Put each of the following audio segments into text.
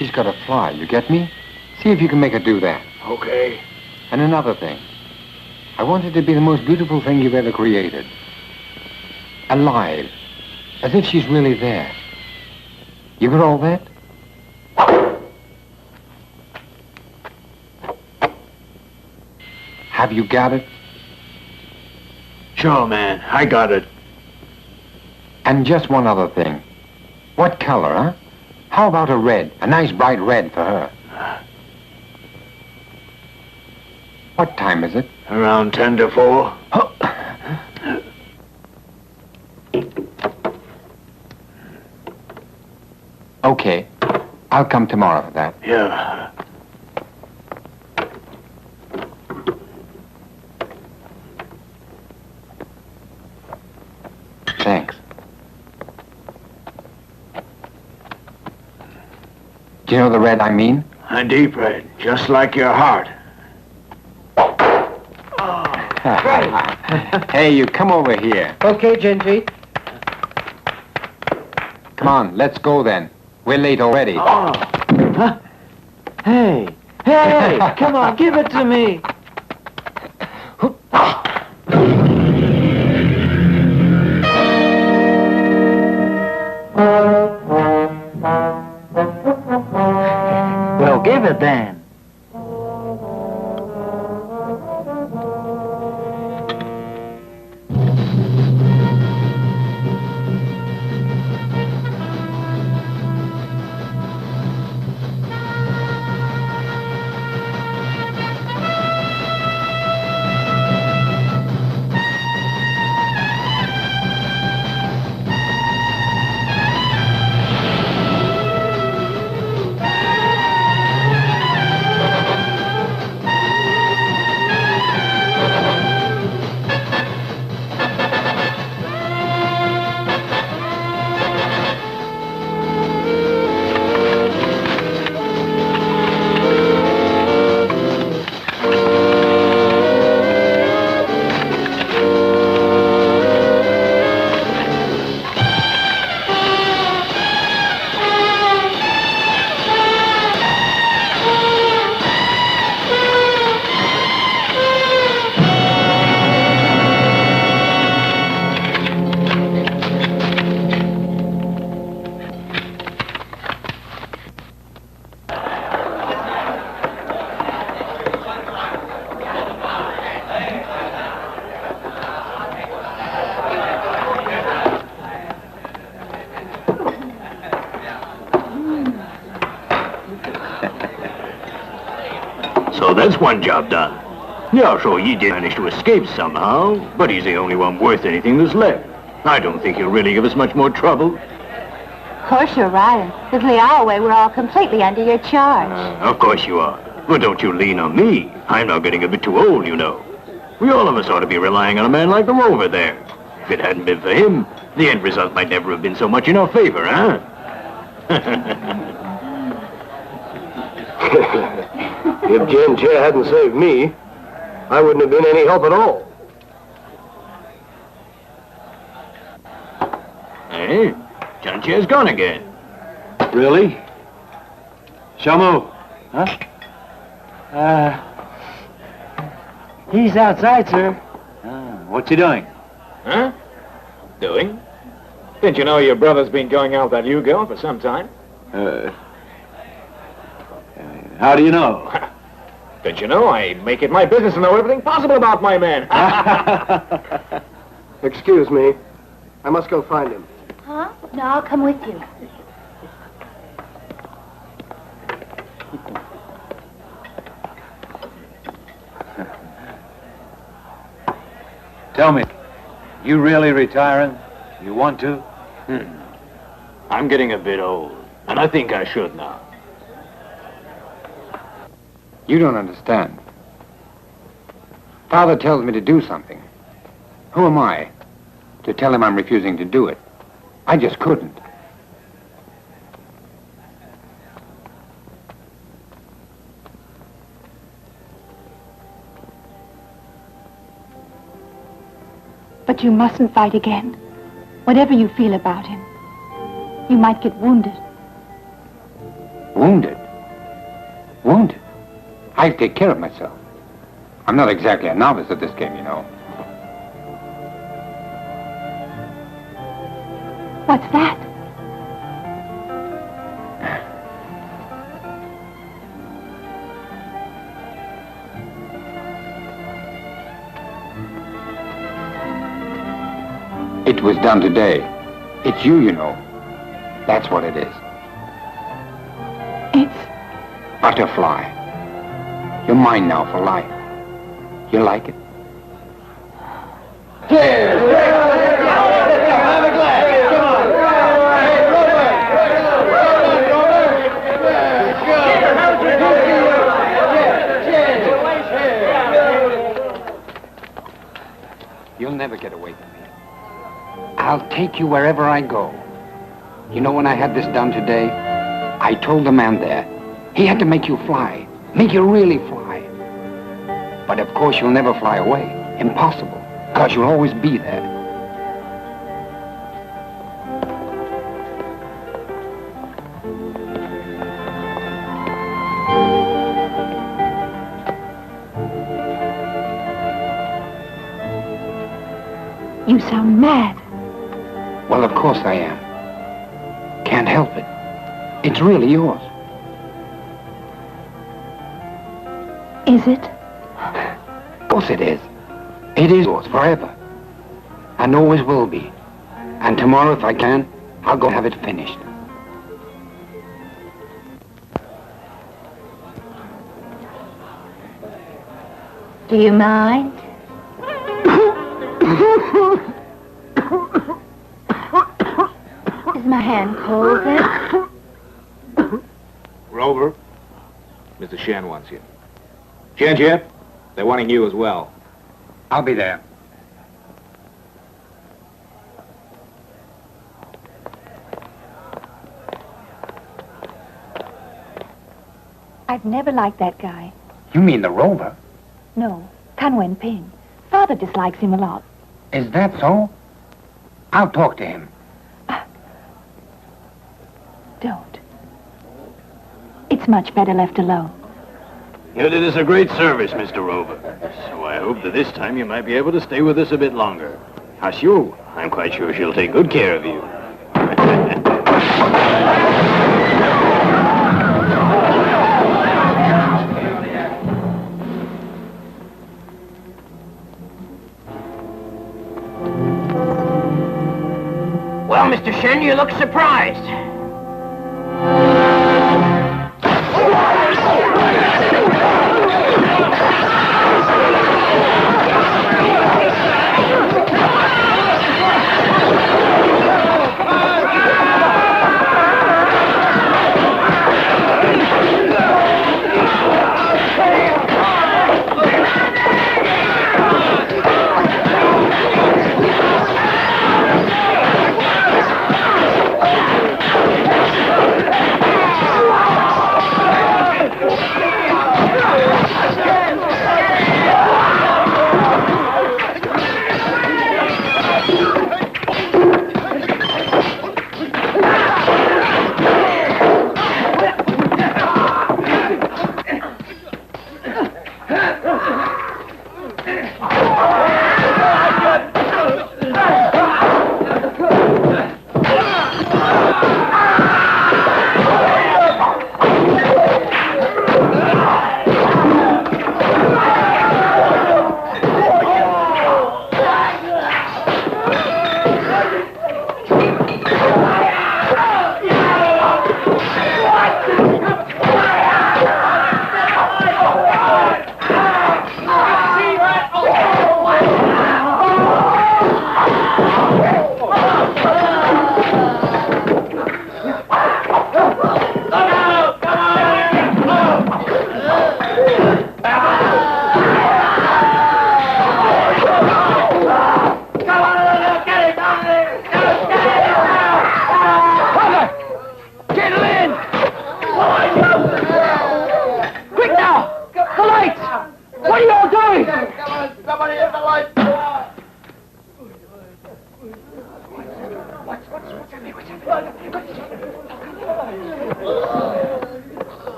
she's got to fly, you get me? See if you can make her do that. Okay. And another thing. I want it to be the most beautiful thing you've ever created. Alive. As if she's really there. You got all that? Have you got it? Sure, man. I got it. And just one other thing. What color, huh? How about a red? A nice bright red for her. What time is it? Around 10 to 4. Oh. Okay. I'll come tomorrow for that. Yeah. Thanks. Do you know the red I mean? A deep red, just like your heart. Hey, you come over here. Okay, Gingy. Come on, let's go then. We're late already. Oh. Huh? Hey, hey, come on, give it to me. Well, give it then. So that's one job done. Yeah, so he did manage to escape somehow, but he's the only one worth anything that's left. I don't think he'll really give us much more trouble. Of course you're right. With Liaowei, we're all completely under your charge. Of course you are. But don't you lean on me. I'm now getting a bit too old, you know. We all of us ought to be relying on a man like the Rover there. If it hadn't been for him, the end result might never have been so much in our favor, huh? If Jen Chair hadn't saved me, I wouldn't have been any help at all. Hey, Jen Chair's gone again. Really? Shamu? Huh? He's outside, sir. What's he doing? Huh? Doing? Didn't you know your brother's been going out with that new girl for some time? How do you know? Didn't you know I make it my business to know everything possible about my man? Excuse me. I must go find him. Huh? No, I'll come with you. Tell me, you really retiring? You want to? I'm getting a bit old, and I think I should now. You don't understand. Father tells me to do something. Who am I to tell him I'm refusing to do it? I just couldn't. But you mustn't fight again. Whatever you feel about him. You might get wounded. Wounded? Wounded? I take care of myself. I'm not exactly a novice at this game, you know. What's that? It was done today. It's you know. That's what it is. It's... Butterfly. You're mine now for life. You like it? Cheers! Have a glass! Come on! You'll never get away from me. I'll take you wherever I go. You know, when I had this done today, I told the man there, he had to make you fly. Make you really fly. But of course you'll never fly away. Impossible. Because you'll always be there. You sound mad. Well, of course I am. Can't help it. It's really yours. Is it? Of course it is. It is yours forever. And always will be. And tomorrow, if I can, I'll go have it finished. Do you mind? Is my hand cold then? Rover, Mr. Shen wants you. Jen, they're wanting you as well. I'll be there. I've never liked that guy. You mean the rover? No, Tan Wen Ping. Father dislikes him a lot. Is that so? I'll talk to him. Don't. It's much better left alone. You did us a great service, Mr. Rover. So I hope that this time you might be able to stay with us a bit longer. Hashu, I'm quite sure she'll take good care of you. Well, Mr. Shen, you look surprised.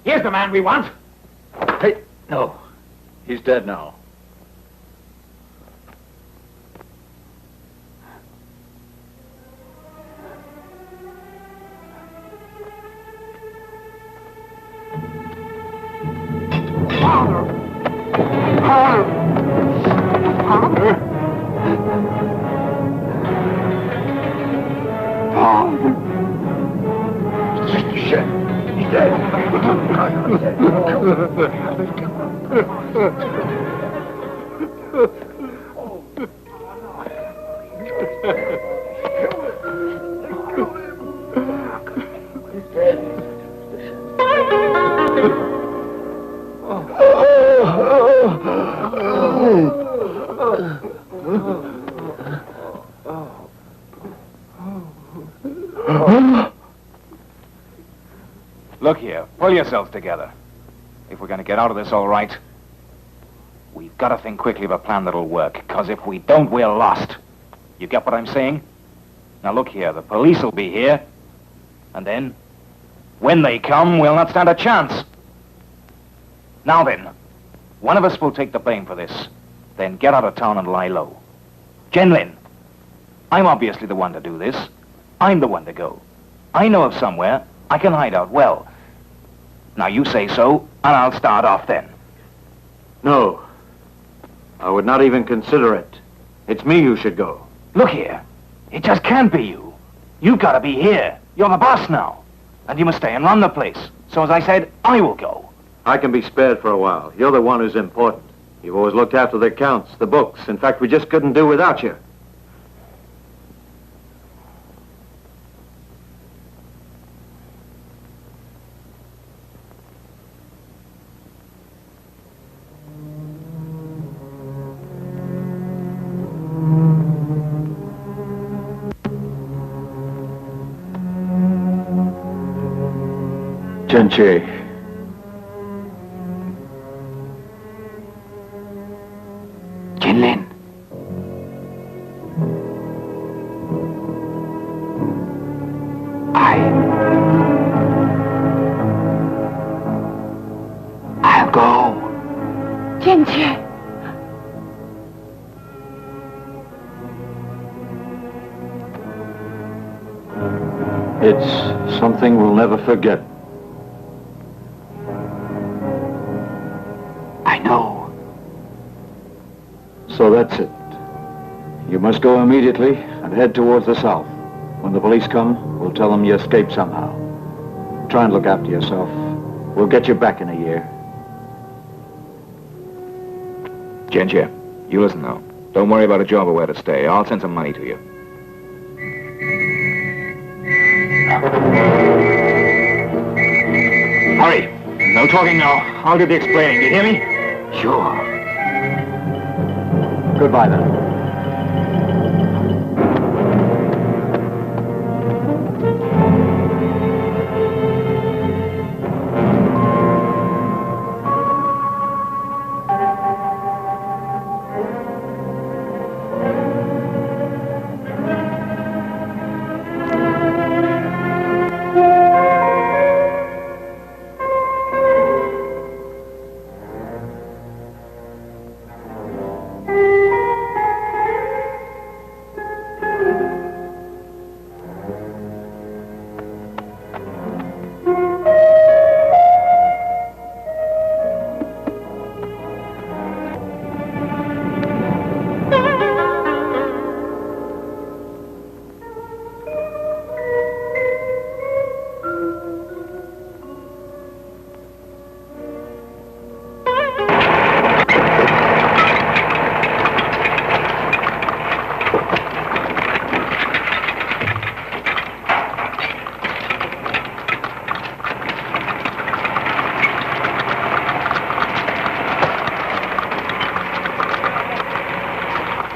Here's the man we want. Hey, no. He's dead now. Look here, pull yourselves together. If we're going to get out of this all right, we've got to think quickly of a plan that'll work, because if we don't, we're lost. You get what I'm saying? Now look here, the police will be here, and then, when they come, we'll not stand a chance. Now then, one of us will take the blame for this, then get out of town and lie low. Jenlin, I'm obviously the one to do this. I'm the one to go. I know of somewhere I can hide out well. Now you say so, and I'll start off then. No. I would not even consider it. It's me who should go. Look here, it just can't be you. You've got to be here. You're the boss now. And you must stay and run the place. So as I said, I will go. I can be spared for a while. You're the one who's important. You've always looked after the accounts, the books. In fact, we just couldn't do without you. Genchi. Jinlin. I'll go. Ginger. It's something we'll never forget. I know. So that's it. You must go immediately and head towards the south. When the police come, we'll tell them you escaped somehow. Try and look after yourself. We'll get you back in a year. Ginger, you listen now. Don't worry about a job or where to stay. I'll send some money to you. Hurry. No talking now. I'll do the explaining. Do you hear me? Sure. Goodbye, then.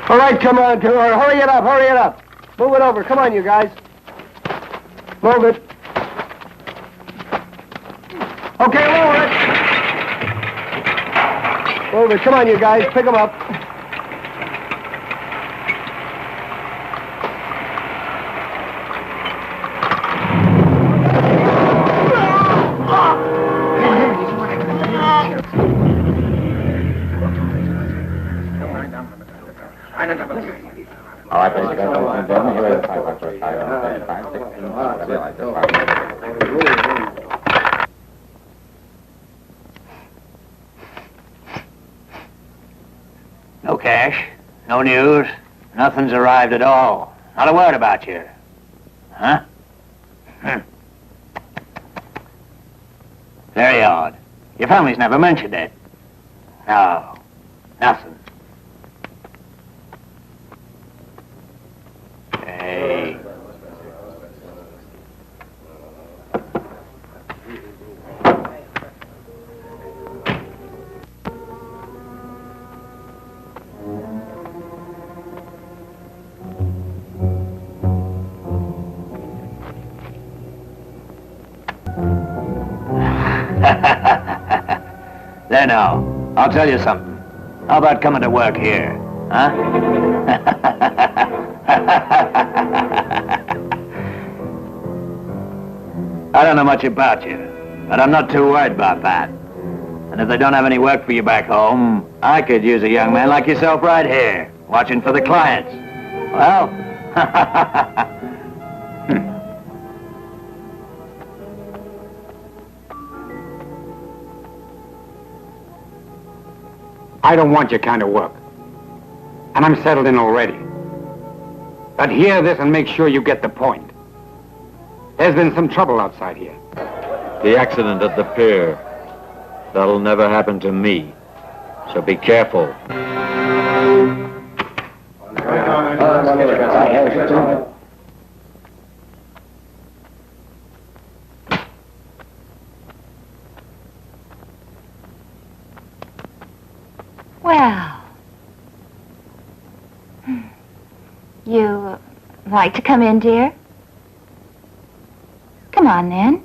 All right, come on. Hurry it up. Move it over. Come on, you guys. Move it. Okay, lower it. Move it. Come on, you guys. Pick them up. No cash, no news, nothing's arrived at all. Not a word about you. Huh? Very odd. Your family's never mentioned it. No, nothing. Hey. There now, I'll tell you something. How about coming to work here, huh? I don't know much about you, but I'm not too worried about that. And if they don't have any work for you back home, I could use a young man like yourself right here, watching for the clients. Well, I don't want your kind of work. And I'm settled in already. But hear this and make sure you get the point. There's been some trouble outside here. The accident at the pier. That'll never happen to me. So be careful. Well, you like to come in, dear? Come on, then.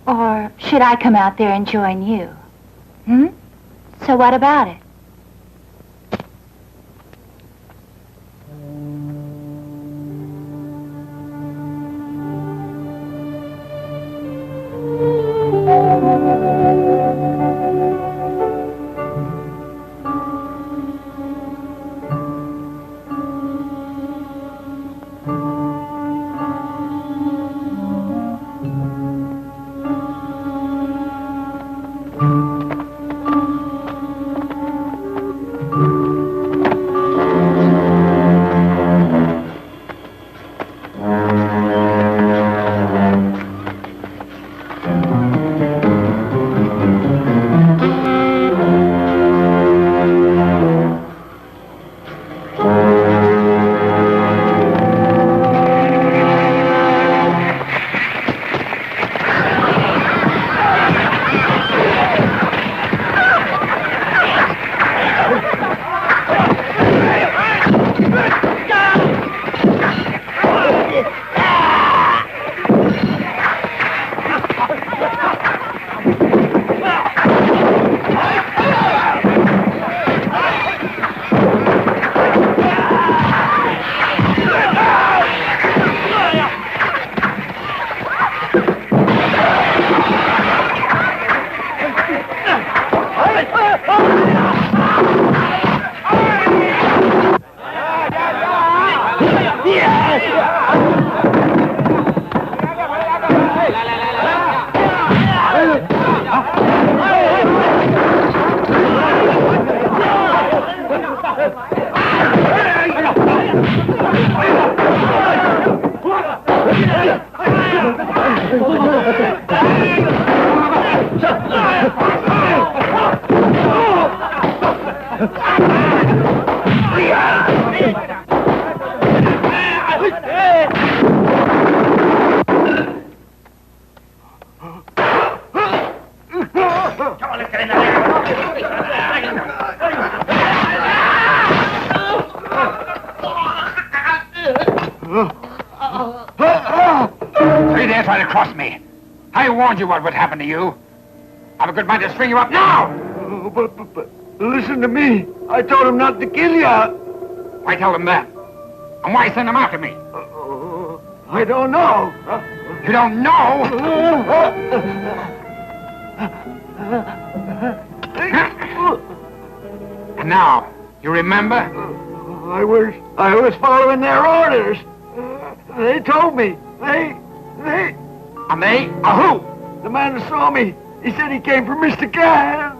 Or should I come out there and join you? So what about it? You what would happen to you. Have a good mind to string you up now! But listen to me. I told him not to kill you. Why tell him that? And why send him after me? I don't know. You don't know? And now, you remember? I was following their orders. They told me. They? And they? Who? The man who saw me. He said he came from Mr. Cahan.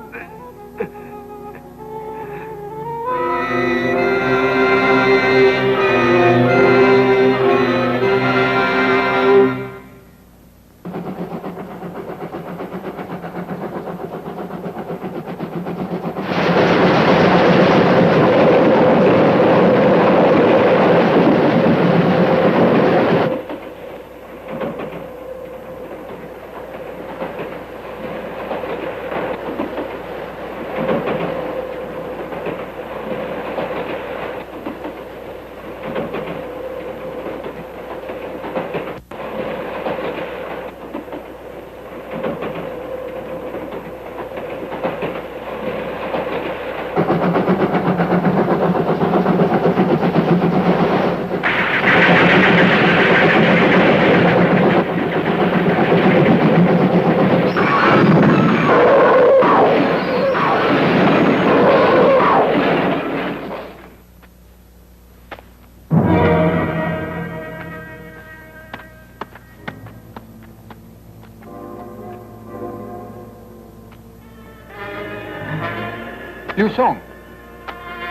Liu Song,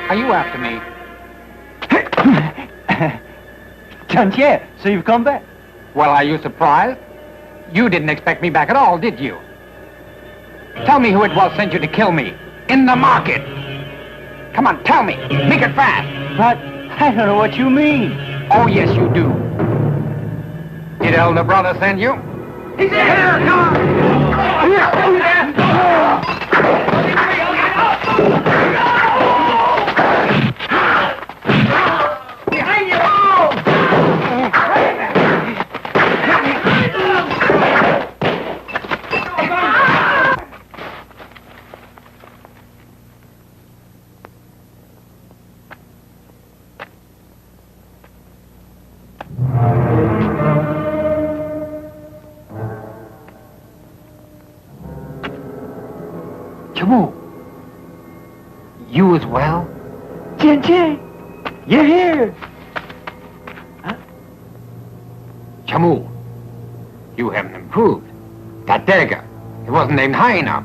are you after me? Chantier, so you've come back? Well, are you surprised? You didn't expect me back at all, did you? Tell me who it was sent you to kill me. In the market. Come on, tell me. Make it fast. But I don't know what you mean. Oh, yes, you do. Did elder brother send you? He's here! Come on! Behind you! Chamu, you as well? Chantier, you're here. Chamu, you haven't improved. That dagger, it wasn't aimed high enough.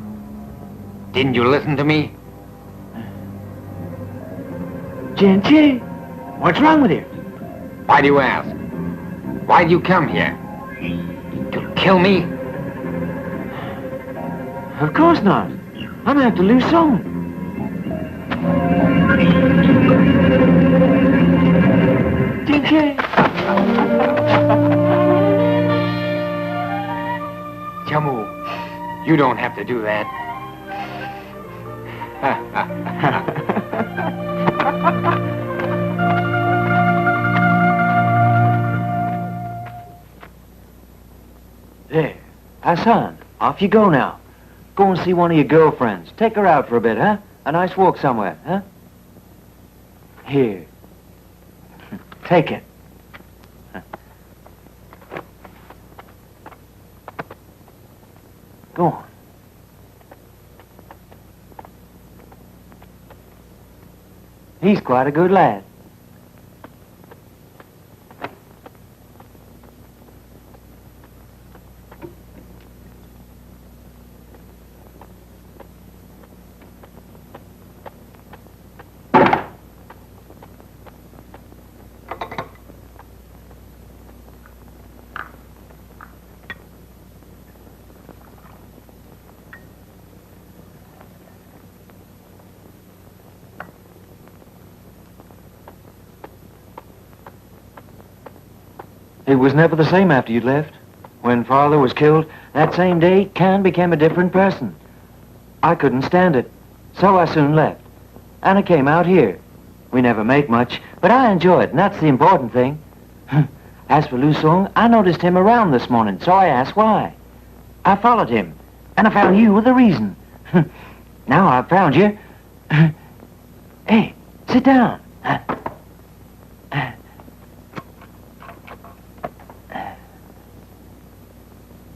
Didn't you listen to me? Chantier, what's wrong with you? Why do you ask? Why do you come here? To kill me? Of course not. I'm after Liu Song. Chantier. Chamu, you don't have to do that. There, Hassan, off you go now. Go and see one of your girlfriends. Take her out for a bit, huh? A nice walk somewhere, huh? Here. Take it. Go on. He's quite a good lad. It was never the same after you'd left. When Father was killed, that same day, Can became a different person. I couldn't stand it, so I soon left. And I came out here. We never make much, but I enjoy it, and that's the important thing. As for Liu Song, I noticed him around this morning, so I asked why. I followed him, and I found you with a reason. Now I've found you. Hey, sit down.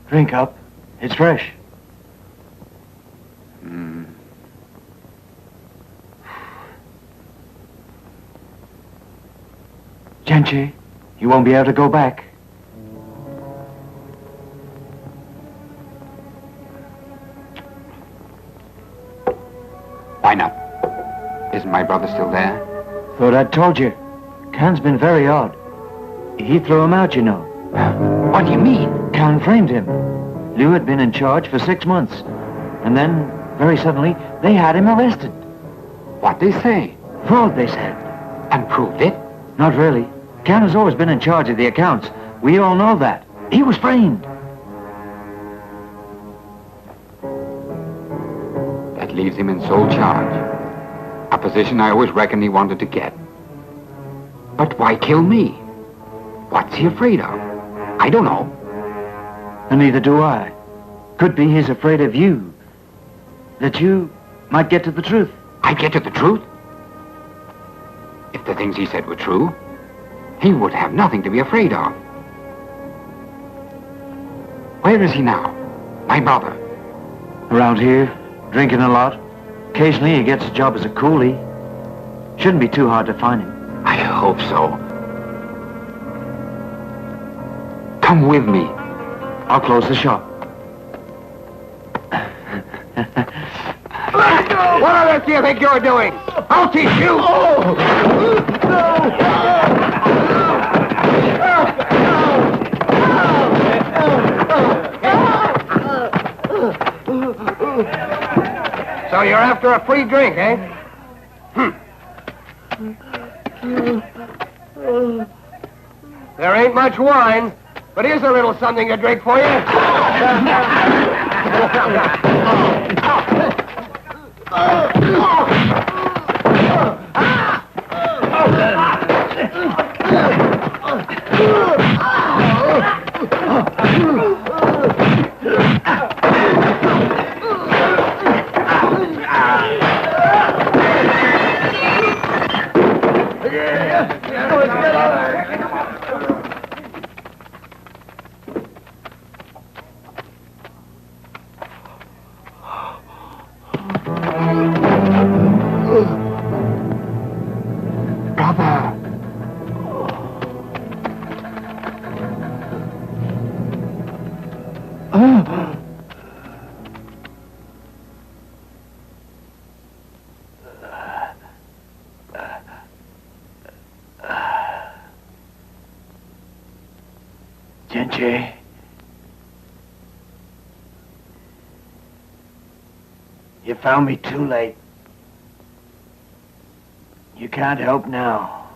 Drink up. It's fresh. Genchi, you won't be able to go back. Isn't my brother still there? Thought I'd told you. Khan's been very odd. He threw him out, you know. What do you mean? Khan framed him. Liu had been in charge for 6 months. And then, very suddenly, they had him arrested. What they say? Fraud, they said. And proved it? Not really. Khan has always been in charge of the accounts. We all know that. He was framed. That leaves him in sole charge. A position I always reckoned he wanted to get. But why kill me? What's he afraid of? I don't know. And neither do I. Could be he's afraid of you. That you might get to the truth. I'd get to the truth? If the things he said were true, he would have nothing to be afraid of. Where is he now? My brother. Around here, drinking a lot. Occasionally he gets a job as a coolie. Shouldn't be too hard to find him. I hope so. Come with me. I'll close the shop. What on earth do you think you're doing? I'll teach you! So you're after a free drink, eh? There ain't much wine, but here's a little something to drink for you. Genji. You found me too late. You can't help now.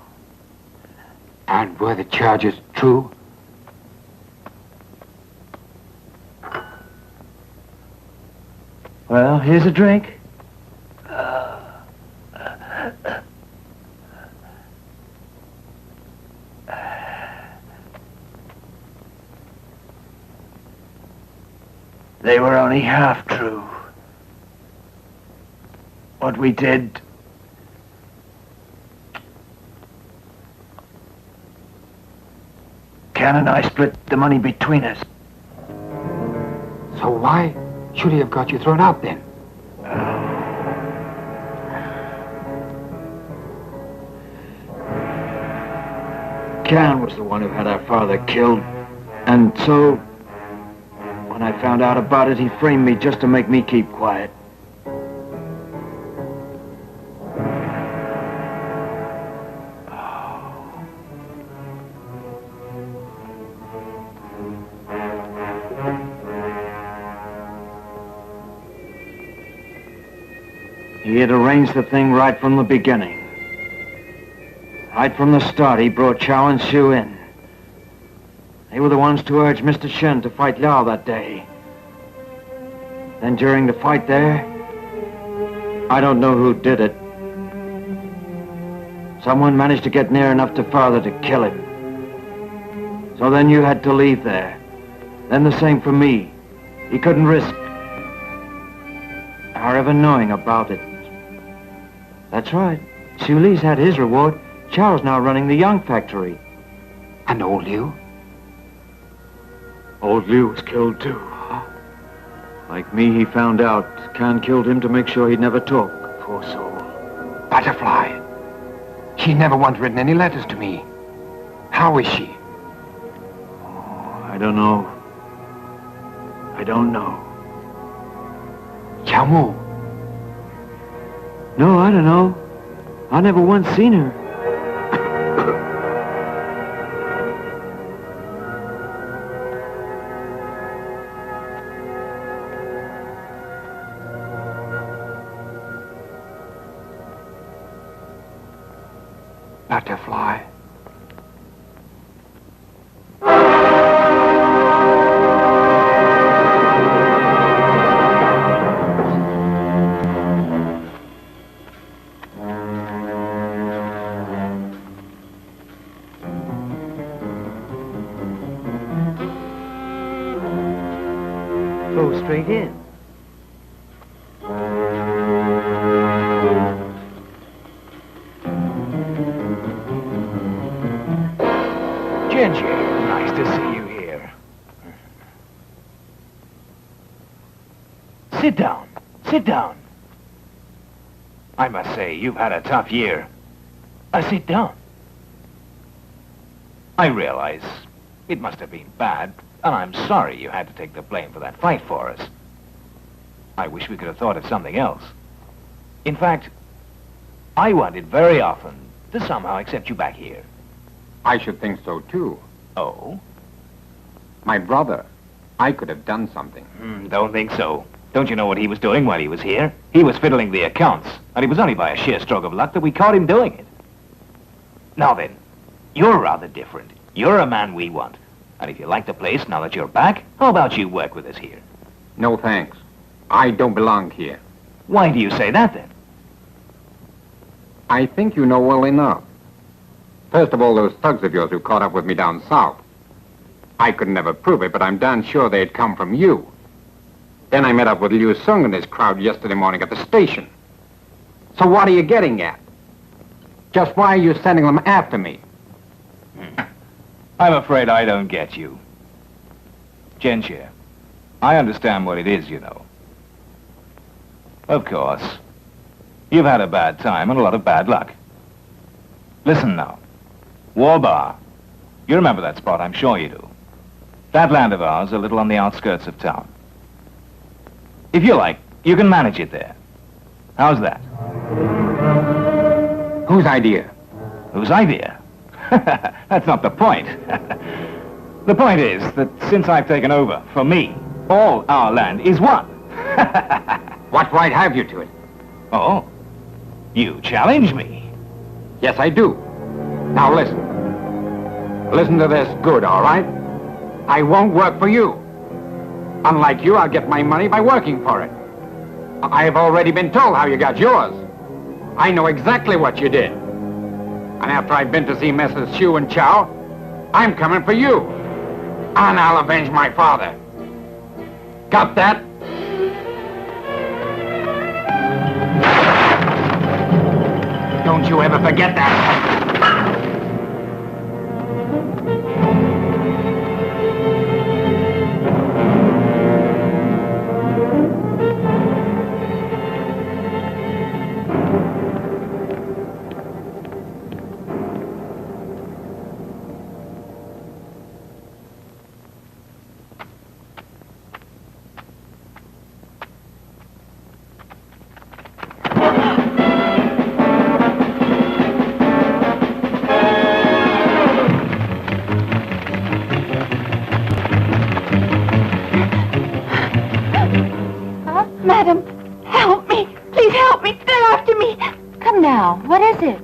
And were the charges true? Well, here's a drink. They were only half true. What we did... Ken and I split the money between us. So why should he have got you thrown out then? Ken was the one who had our father killed. And so, when I found out about it, he framed me just to make me keep quiet. He had arranged the thing right from the beginning. Right from the start, he brought Chow and Shu in. They were the ones to urge Mr. Shen to fight Liao that day. Then during the fight there, I don't know who did it. Someone managed to get near enough to father to kill him. So then you had to leave there. Then the same for me. He couldn't risk our ever knowing about it. That's right. Xu Li's had his reward. Chao's now running the Young factory. And old Liu? Old Liu was killed too. Like me, he found out. Khan killed him to make sure he'd never talk. Poor soul. Butterfly. She never once written any letters to me. How is she? Oh, I don't know. I don't know. Xiao Mu. No, I don't know. I never once seen her. Butterfly. Go straight in. Ginger, nice to see you here. Sit down. Sit down. I must say, you've had a tough year. Sit down. I realize it must have been bad, and I'm sorry you had to take the blame for that fight for us. I wish we could have thought of something else. In fact, I wanted very often to somehow accept you back here. I should think so, too. Oh? My brother. I could have done something. Don't think so. Don't you know what he was doing while he was here? He was fiddling the accounts, and it was only by a sheer stroke of luck that we caught him doing it. Now then, you're rather different. You're a man we want. And if you like the place now that you're back, how about you work with us here? No thanks. I don't belong here. Why do you say that, then? I think you know well enough. First of all, those thugs of yours who caught up with me down south. I could never prove it, but I'm darn sure they'd come from you. Then I met up with Liu Sung and his crowd yesterday morning at the station. So what are you getting at? Just why are you sending them after me? I'm afraid I don't get you. Genshin, I understand what it is, you know. Of course. You've had a bad time and a lot of bad luck. Listen now. War Bar. You remember that spot, I'm sure you do. That land of ours, a little on the outskirts of town. If you like, you can manage it there. How's that? Whose idea? Whose idea? That's not the point. The point is that since I've taken over, for me, all our land is one. What right have you to it? Oh, you challenge me. Yes, I do. Now listen. Listen to this good, all right? I won't work for you. Unlike you, I'll get my money by working for it. I've already been told how you got yours. I know exactly what you did. And after I've been to see Messrs. Xu and Chow, I'm coming for you. And I'll avenge my father. Got that? Don't you ever forget that. Madam, help me. Please help me. They're after me. Come now. What is it?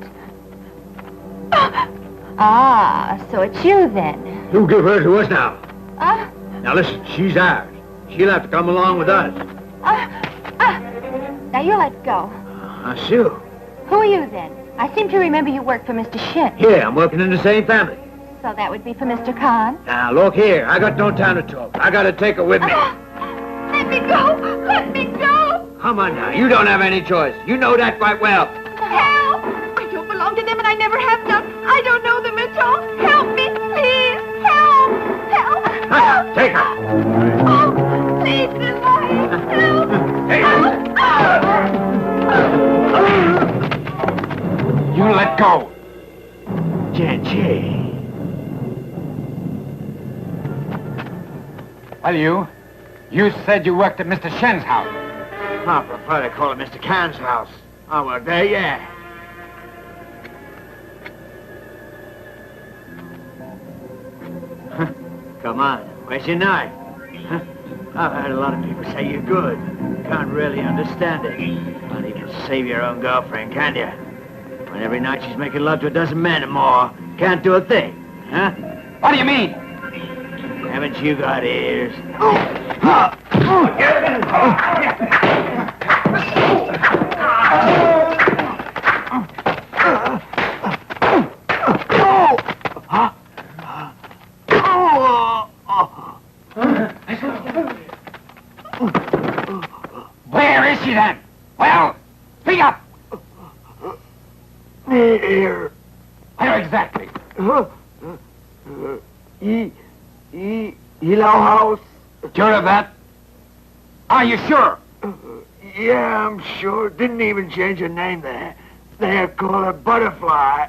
Ah, so it's you then. You give her to us now. Ah, Now listen, she's ours. She'll have to come along with us. Now you let go. Sue. Who are you then? I seem to remember you work for Mr. Shin. Yeah, I'm working in the same family. So that would be for Mr. Khan. Now, look here. I got no time to talk. I gotta take her with me. Let me go. Let me go. Come on now. You don't have any choice. You know that quite well. Help! I don't belong to them and I never have done. I don't know them at all. Help me, please. Help! Help! Take her. Oh, please, goodbye. Help! You let go. Gee. Well, you said you worked at Mr. Shen's house. I prefer to call it Mr. Khan's house. I work there, yeah. Come on, where's your knife? Huh? I've heard a lot of people say you're good. Can't really understand it. Can't even save your own girlfriend, can you? When every night she's making love to a dozen men or more, can't do a thing, huh? What do you mean? Haven't you got ears? Where is she then? Well, speak up! Here. Where exactly? Yellow House. Sure of that? Are you sure? Yeah, I'm sure. Didn't even change her name there. They call her Butterfly.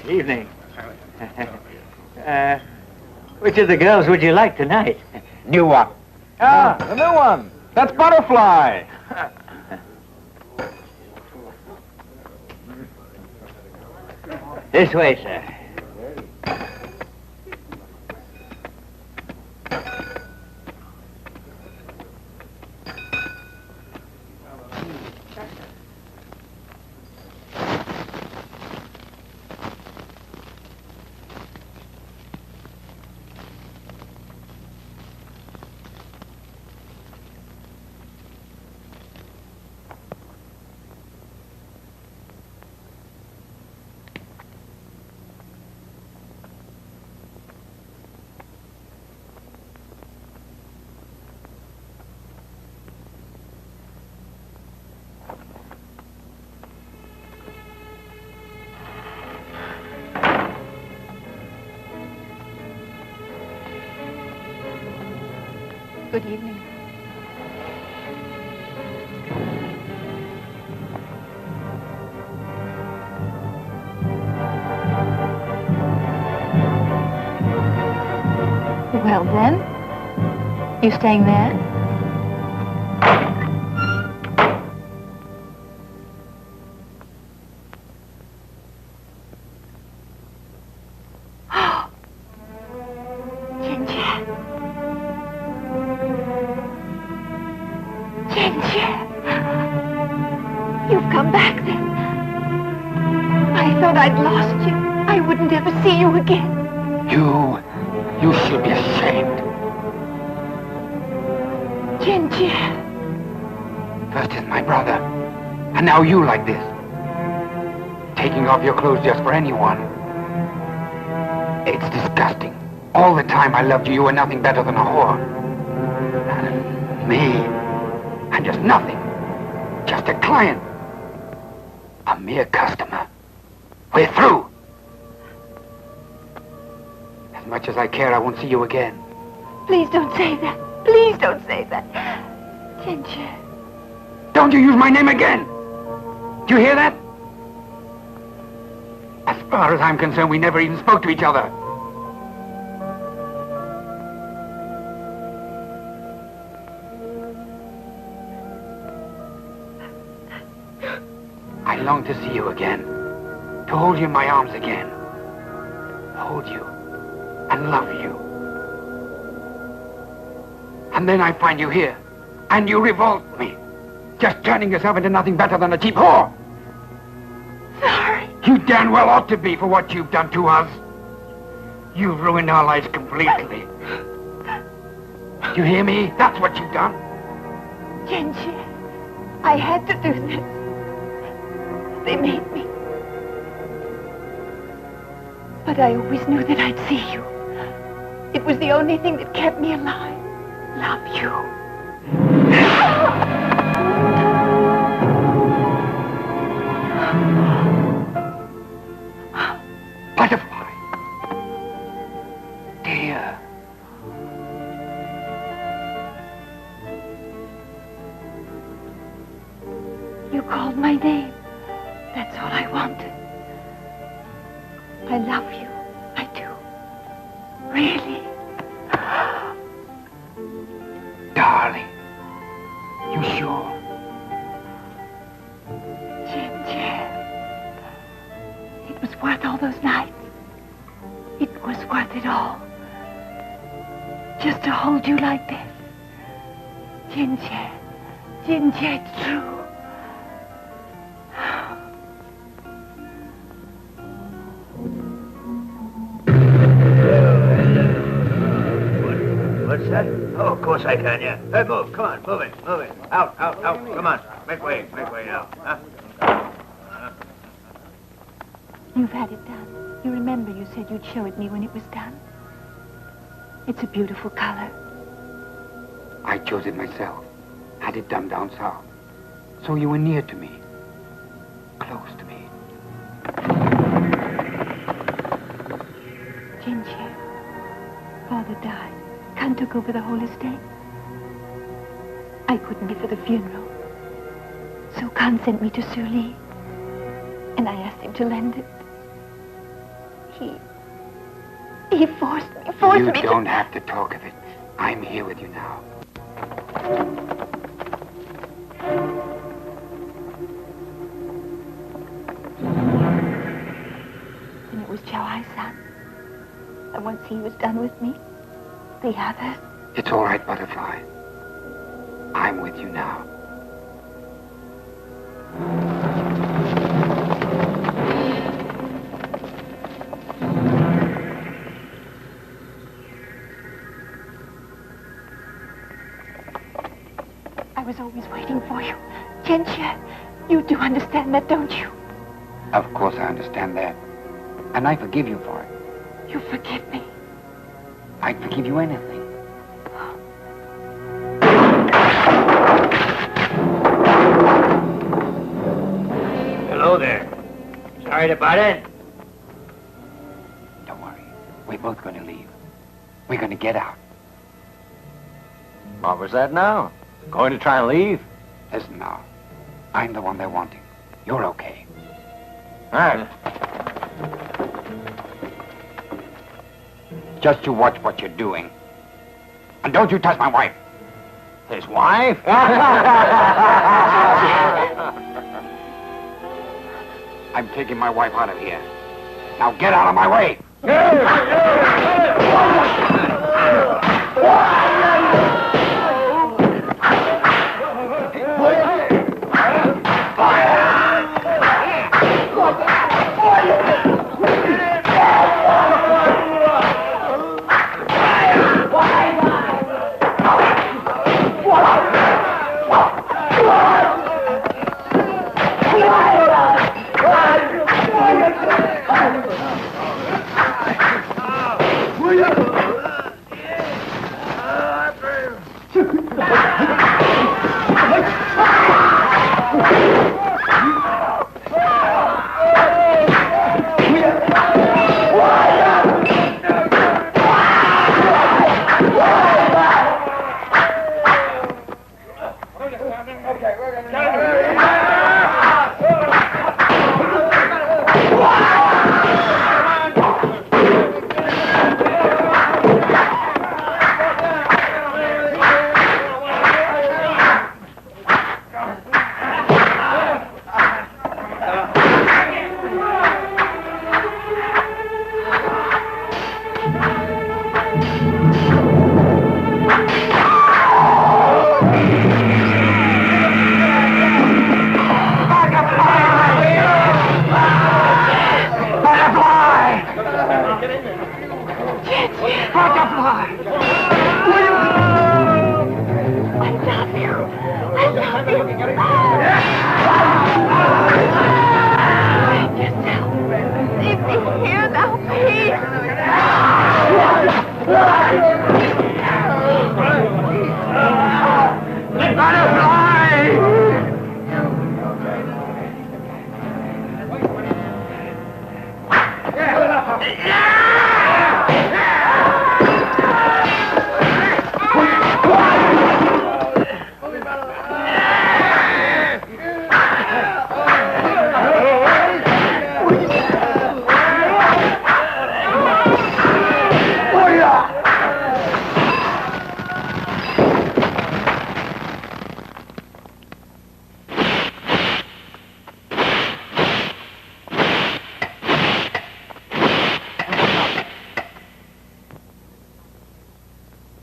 Evening. Which of the girls would you like tonight? New one. Ah, the new one. That's Butterfly. This way, sir. Good evening. Well, then, you staying there? You've come back then. I thought I'd lost you. I wouldn't ever see you again. You should be ashamed. Ginger. First is my brother, and now you like this. Taking off your clothes just for anyone. It's disgusting. All the time I loved you, you were nothing better than a whore. And me, I'm just nothing. Just a client. A mere customer. We're through. As much as I care, I won't see you again. Please don't say that. Please don't say that. Ginger. Don't you use my name again! Do you hear that? As far as I'm concerned, we never even spoke to each other. I long to see you again. To hold you in my arms again. Hold you. And love you. And then I find you here. And you revolt me. Just turning yourself into nothing better than a cheap whore. Sorry. You damn well ought to be for what you've done to us. You've ruined our lives completely. You hear me? That's what you've done. Ginger, I had to do this. They made me. But I always knew that I'd see you. It was the only thing that kept me alive. Love you. Butterfly. Dear. You called my name. That's all I wanted. I love you. I do. Really. Just to hold you like this. Ginger, it's true. What's that? Oh, of course I can, yeah. Hey, move. Come on, move it. Out. Come on. Make way now. Huh? You've had it done. You remember you said you'd show it me when it was done? It's a beautiful color. I chose it myself. Had it done down south. So you were near to me. Close to me. Ginger, Father died. Khan took over the whole estate. I couldn't be for the funeral. So Khan sent me to Sully. And I asked him to lend it. He forced me You don't have to talk of it. I'm here with you now. And it was Chow Ai's son. And once he was done with me, the others... It's all right, Butterfly. I'm with you now. I was always waiting for you. Ginger, you do understand that, don't you? Of course I understand that. And I forgive you for it. You forgive me. I'd forgive you anything. Hello there. Sorry to butt in. Don't worry. We're both going to leave. We're going to get out. What was that now? Going to try and leave? Listen now. I'm the one they're wanting. You're okay. All right. Just you watch what you're doing. And don't you touch my wife. His wife? I'm taking my wife out of here. Now get out of my way.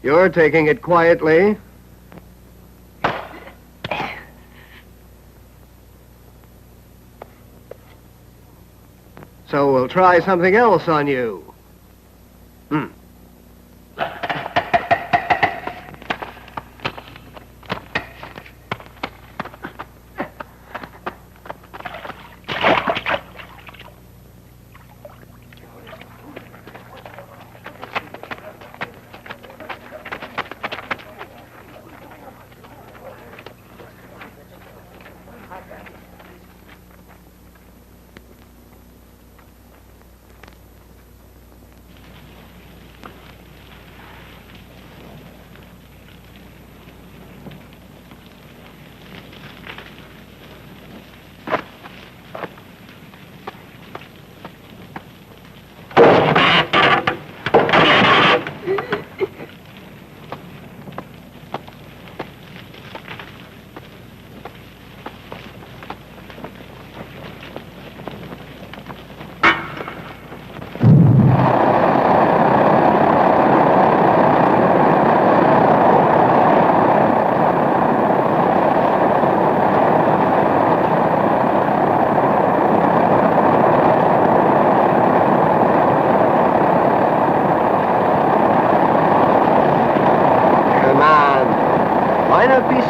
You're taking it quietly. So we'll try something else on you.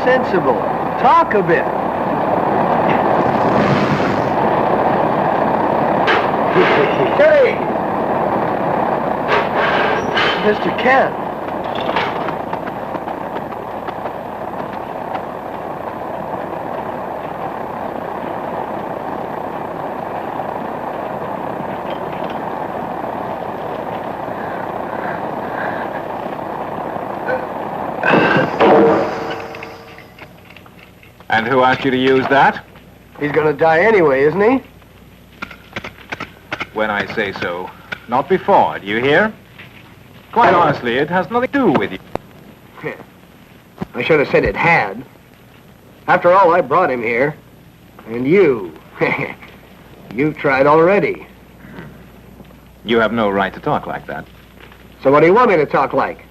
Sensible. Talk a bit. Hey! Mr. Kent. And who asked you to use that? He's gonna die anyway, isn't he? When I say so. Not before, do you hear? Quite honestly, it has nothing to do with you. I should have said it had. After all, I brought him here. And you. You've tried already. You have no right to talk like that. So what do you want me to talk like?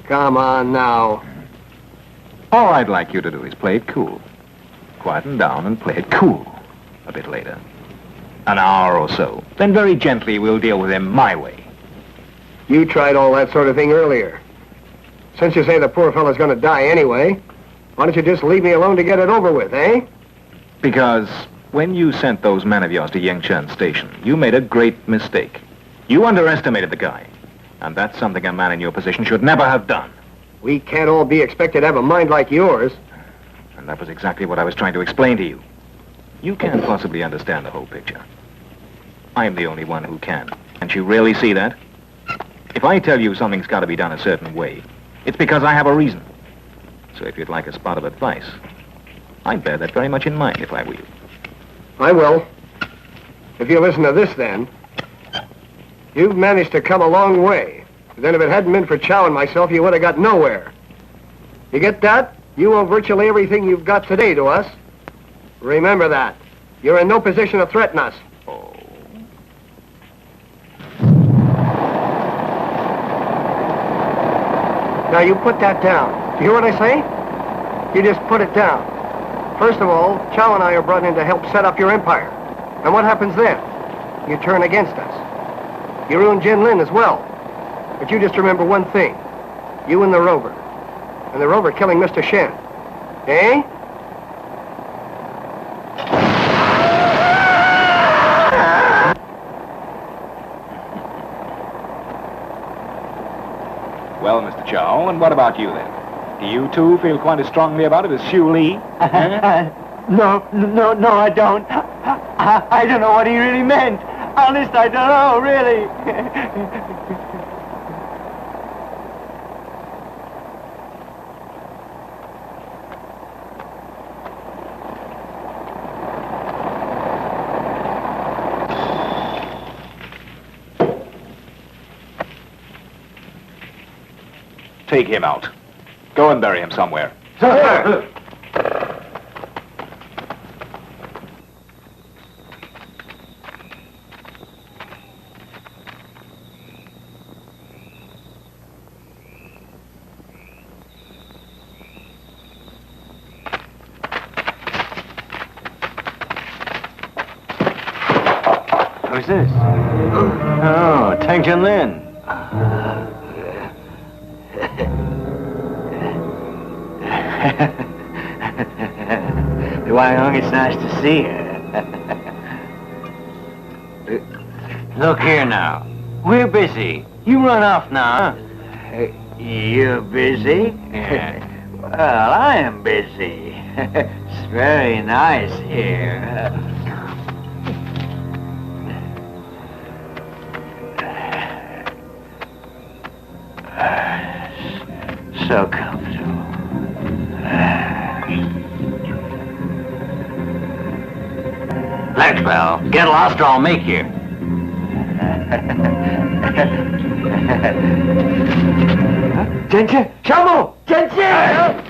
Come on now. All I'd like you to do is play it cool. Quieten down and play it cool a bit later. An hour or so. Then very gently we'll deal with him my way. You tried all that sort of thing earlier. Since you say the poor fellow's gonna die anyway, why don't you just leave me alone to get it over with, eh? Because when you sent those men of yours to Yingchen Station, you made a great mistake. You underestimated the guy. And that's something a man in your position should never have done. We can't all be expected to have a mind like yours. And that was exactly what I was trying to explain to you. You can't possibly understand the whole picture. I'm the only one who can. Can't you really see that? If I tell you something's got to be done a certain way, it's because I have a reason. So if you'd like a spot of advice, I'd bear that very much in mind if I were you. I will. If you listen to this, then. You've managed to come a long way. Then if it hadn't been for Chow and myself, you would have got nowhere. You get that? You owe virtually everything you've got today to us. Remember that. You're in no position to threaten us. Oh. Now you put that down. Do you hear what I say? You just put it down. First of all, Chow and I are brought in to help set up your empire. And what happens then? You turn against us. You ruin Jin Lin as well. But you just remember one thing. You and the Rover. And the Rover killing Mr. Shen. Eh? Well, Mr. Chow, and what about you then? Do you too feel quite as strongly about it as Xu Li? No, I don't. I don't know what he really meant. Honest, I don't know, really. Take him out. Go and bury him somewhere. Sir! is this? Oh, Tang Jin Lin. Why, Hung, it's nice to see you. Look here now. We're busy. You run off now. You're busy? Yeah. Well, I am busy. It's very nice here. So comfortable. Thanks, pal. Get lost or I'll make you. Jenche! Chamo! Jenche!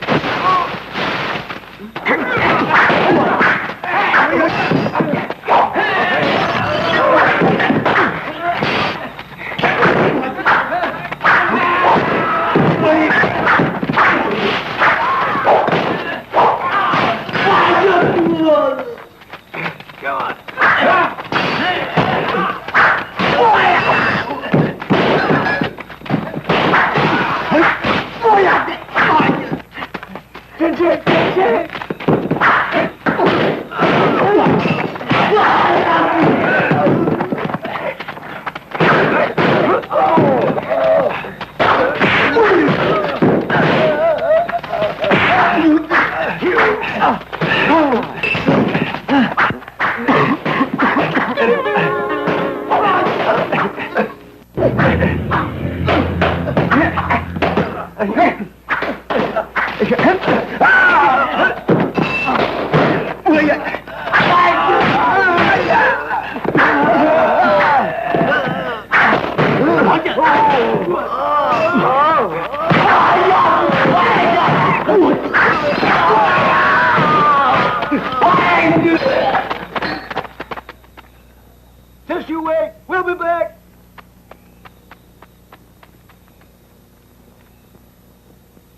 Just you wait. We'll be back.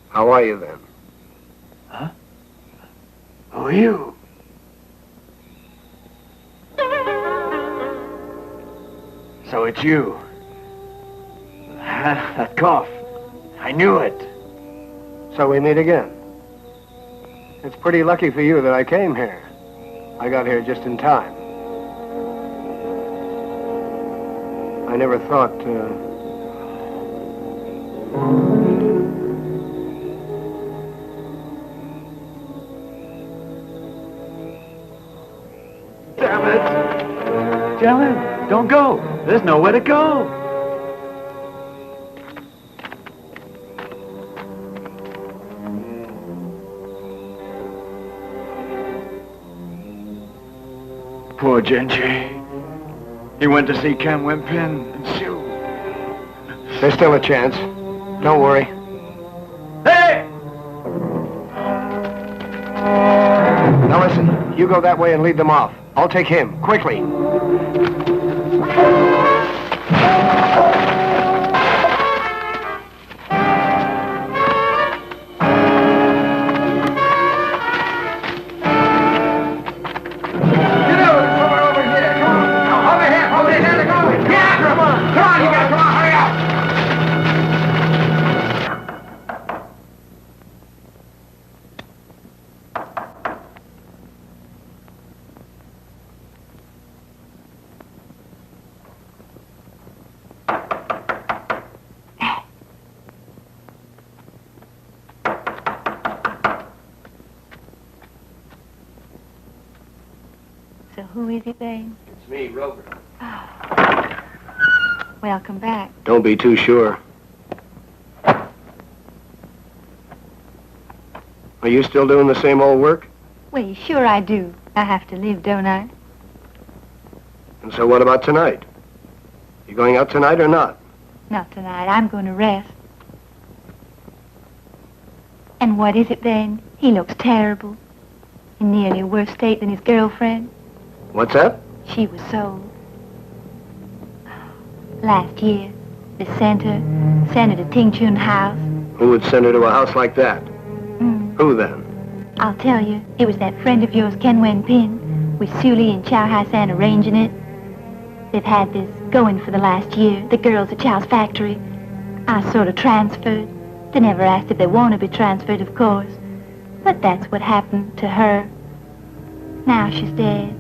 How are you then? Huh? Who are you? So it's you. That cough. I knew it. So we meet again. It's pretty lucky for you that I came here. I got here just in time. I never thought, Damn it! Dylan, don't go. There's nowhere to go. Poor Genji. He went to see Ken Wimpin and Sue. there's still a chance. Don't worry. Hey! Now listen, you go that way and lead them off. I'll take him, quickly. So who is it then? It's me, Rover. Welcome back. Don't be too sure. Are you still doing the same old work? Well, sure I do. I have to live, don't I? And so what about tonight? You going out tonight or not? Not tonight. I'm going to rest. And what is it then? He looks terrible. In nearly a worse state than his girlfriend. What's that? She was sold. Last year, they sent her to Ting Chun House. Who would send her to a house like that? Who then? I'll tell you, it was that friend of yours, Ken Wen Pin, with Suli and Chow Hai San arranging it. They've had this going for the last year, the girls at Chow's factory. I sort of transferred. They never asked if they want to be transferred, of course. But that's what happened to her. Now she's dead.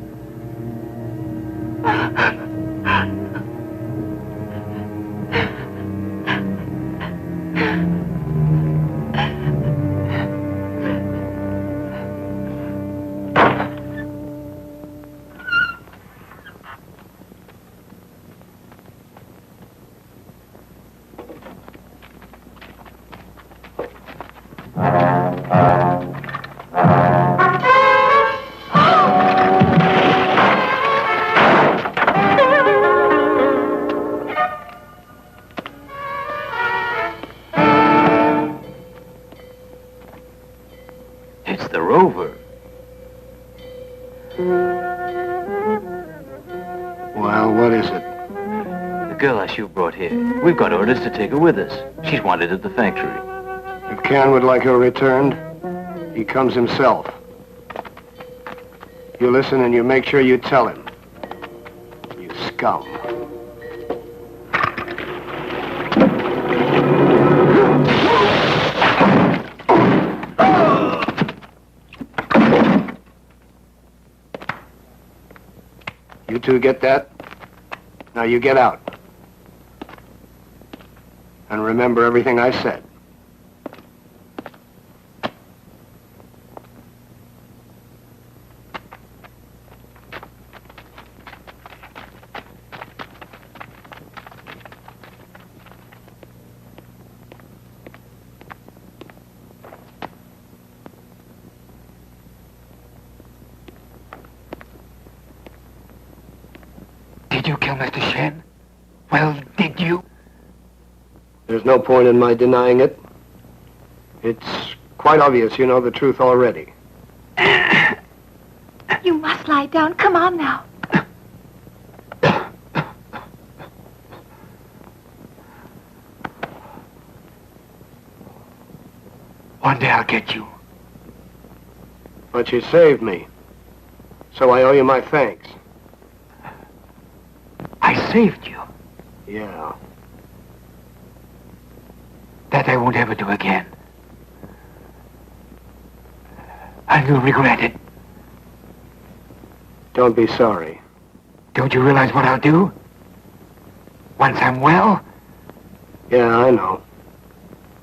It's the Rover. Well, what is it? The girl I shoot brought here. We've got orders to take her with us. She's wanted at the factory. If Ken would like her returned, he comes himself. You listen and you make sure you tell him. You scum. You two get that? Now you get out. And remember everything I said. Did you kill Mr. Shen? Well, did you? There's no point in my denying it. It's quite obvious you know the truth already. You must lie down. Come on now. One day I'll get you. But you saved me. So I owe you my thanks. I saved you. Yeah. That I won't ever do again. And you'll regret it. Don't be sorry. Don't you realize what I'll do? Once I'm well, Yeah, I know.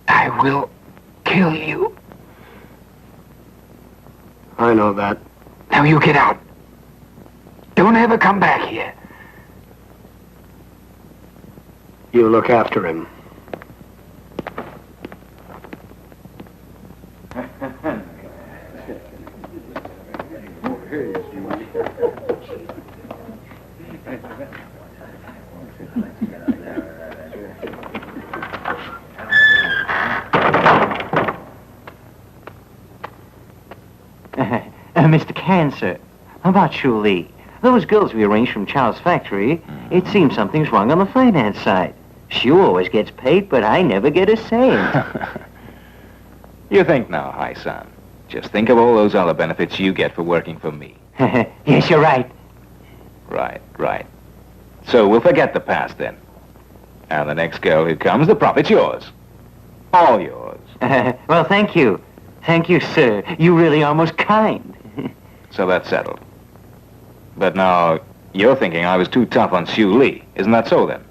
I will kill you. I know that. Now you get out. Don't ever come back here. You look after him. Mr. Cancer, how about Shu Li? Those girls we arranged from Chow's factory, it seems something's wrong on the finance side. Shu always gets paid, but I never get a cent. You think now, Hai-san. Just think of all those other benefits you get for working for me. Yes, you're right. Right. So we'll forget the past then. And the next girl who comes, the profit's yours. All yours. Well, thank you. Thank you, sir. You really are most kind. So that's settled. But now, you're thinking I was too tough on Shu Li. Isn't that so, then?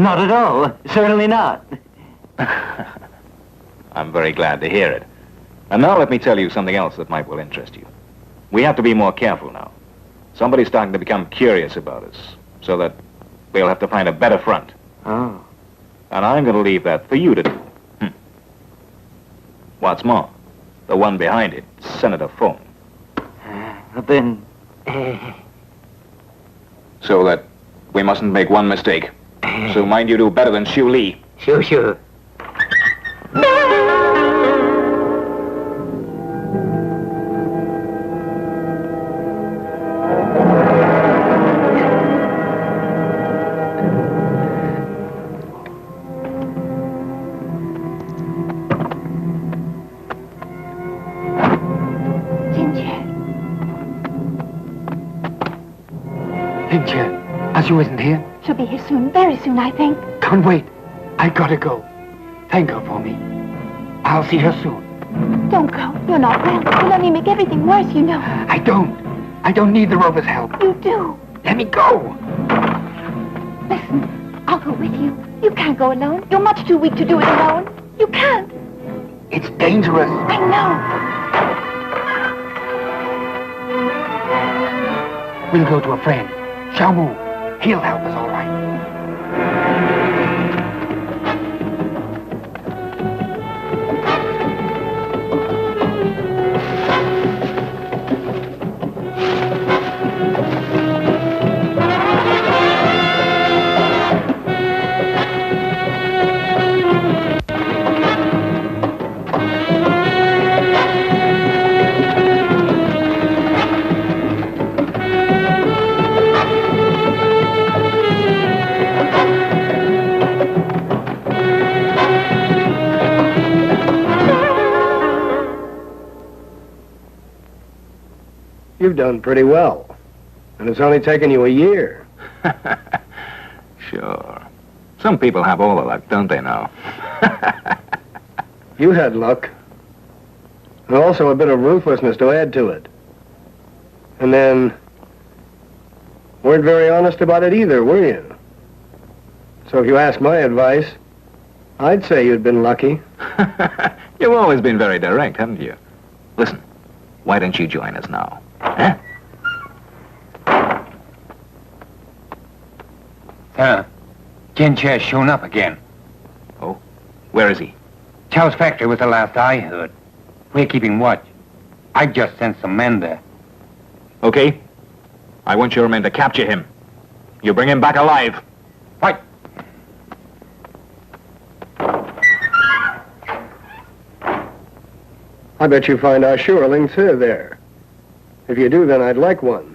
Not at all. Certainly not. I'm very glad to hear it. And now let me tell you something else that might well interest you. We have to be more careful now. Somebody's starting to become curious about us, so that we'll have to find a better front. Oh. And I'm going to leave that for you to do. What's more, the one behind it, Senator Fung. Then... So that we mustn't make one mistake. So mind you do better than Shu Li. Sure. Ginger, Sue isn't here? She'll be here soon, very soon, I think. Can't wait. I gotta go. Thank her for me. I'll see her soon. Don't go. You're not well. You'll only make everything worse, you know. I don't. I don't need the Rover's help. You do. Let me go. Listen, I'll go with you. You can't go alone. You're much too weak to do it alone. You can't. It's dangerous. I know. We'll go to a friend. Shamu. He'll help us all right. You've done pretty well. And it's only taken you a year. Sure. Some people have all the luck, don't they now? You had luck. And also a bit of ruthlessness to add to it. And then, weren't very honest about it either, were you? So if you ask my advice, I'd say you'd been lucky. You've always been very direct, haven't you? Listen, why don't you join us now? Huh? Sir, Jincha's shown up again. Oh? Where is he? Chow's factory was the last I heard. We're keeping watch. I just sent some men there. Okay. I want your men to capture him. You bring him back alive. Right. I bet you find our shorelings here there. If you do, then I'd like one.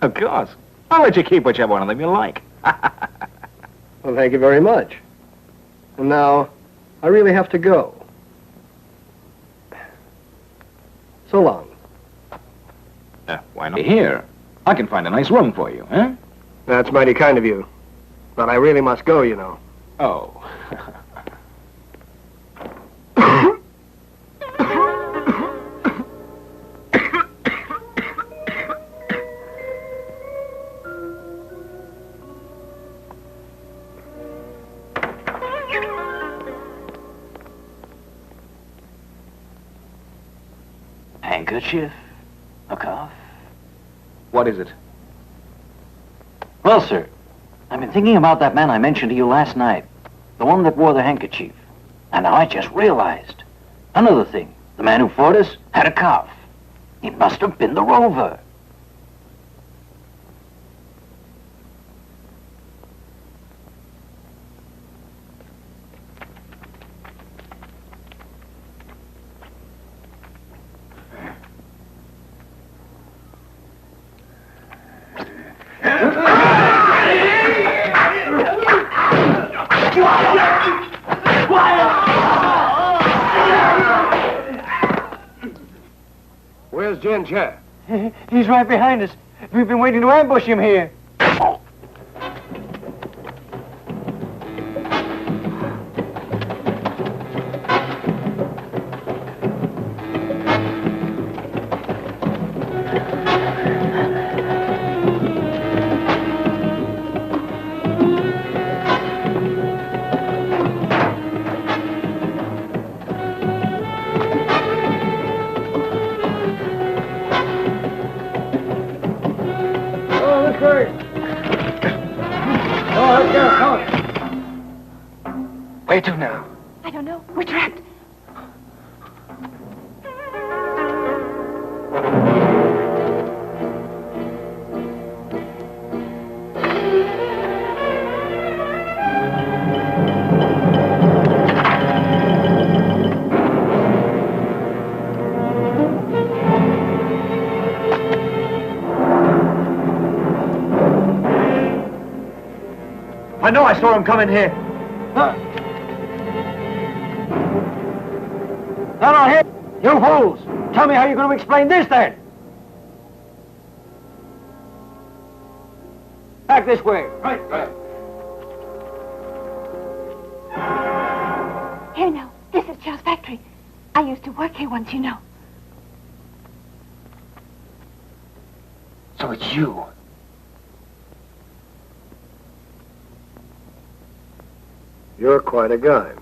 Of course. I'll let you keep whichever one of them you like. Well, thank you very much. And now, I really have to go. So long. Why not? Here. I can find a nice room for you, huh? That's mighty kind of you. But I really must go, you know. Oh. Handkerchief? A cough? What is it? Well, sir, I've been thinking about that man I mentioned to you last night. The one that wore the handkerchief. And now I just realized. Another thing. The man who fought us had a cough. He must have been the Rover. Where's Jincha? He's right behind us. We've been waiting to ambush him here. Where to now? I don't know. We're trapped. I know I saw him coming here. No, here. You fools. Tell me how you're going to explain this, then. Back this way. Right. Here now. This is Joe's factory. I used to work here once, you know. So it's you. You're quite a guy.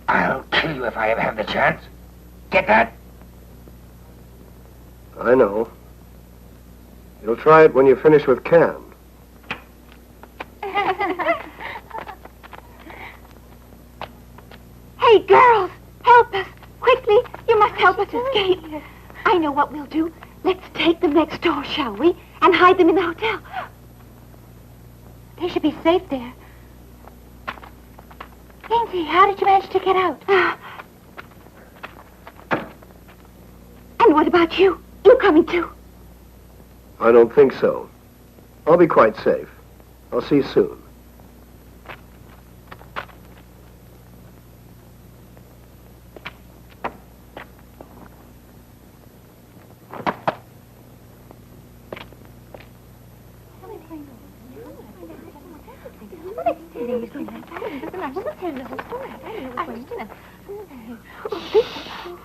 I'll kill you if I ever have the chance. Get that? I know. You'll try it when you finish with Cam. Hey, girls, help us. Quickly, you must help us escape. I know what we'll do. Let's take them next door, shall we? And hide them in the hotel. They should be safe there. Ainsley, how did you manage to get out? And what about you? You coming too? I don't think so. I'll be quite safe. I'll see you soon.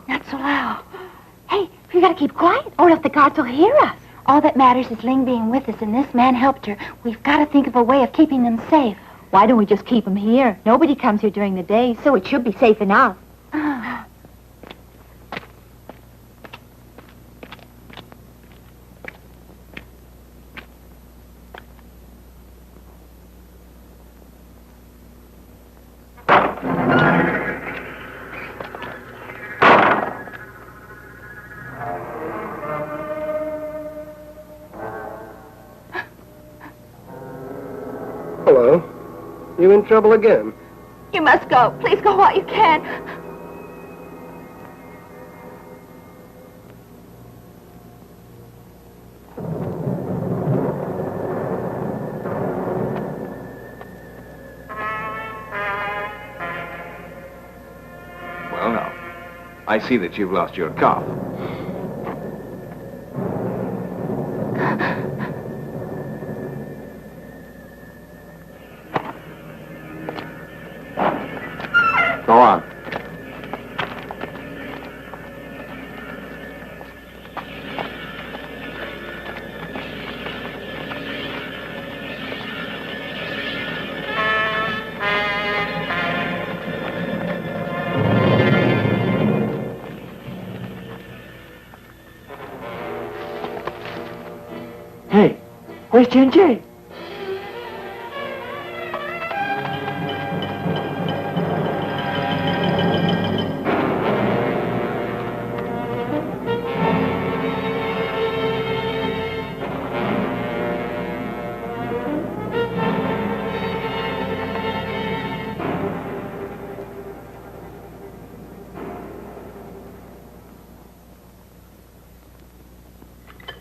Not so loud. Hey, we gotta keep quiet, or else the guards will hear us. All that matters is Ling being with us, and this man helped her. We've got to think of a way of keeping them safe. Why don't we just keep them here? Nobody comes here during the day, so it should be safe enough. Hello. You in trouble again? You must go. Please go while you can. Well, now, I see that you've lost your cough. Go on. Hey, where's Jen Jay?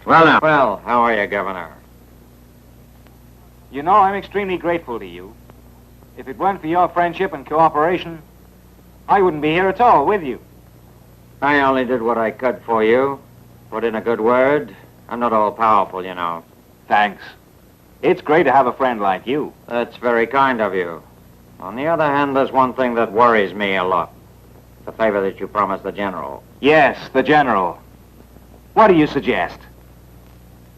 Well, now. Well, how are you, Governor? You know, I'm extremely grateful to you. If it weren't for your friendship and cooperation, I wouldn't be here at all with you. I only did what I could for you. Put in a good word. I'm not all powerful, you know. Thanks. It's great to have a friend like you. That's very kind of you. On the other hand, there's one thing that worries me a lot. The favor that you promised the General. Yes, the General. What do you suggest?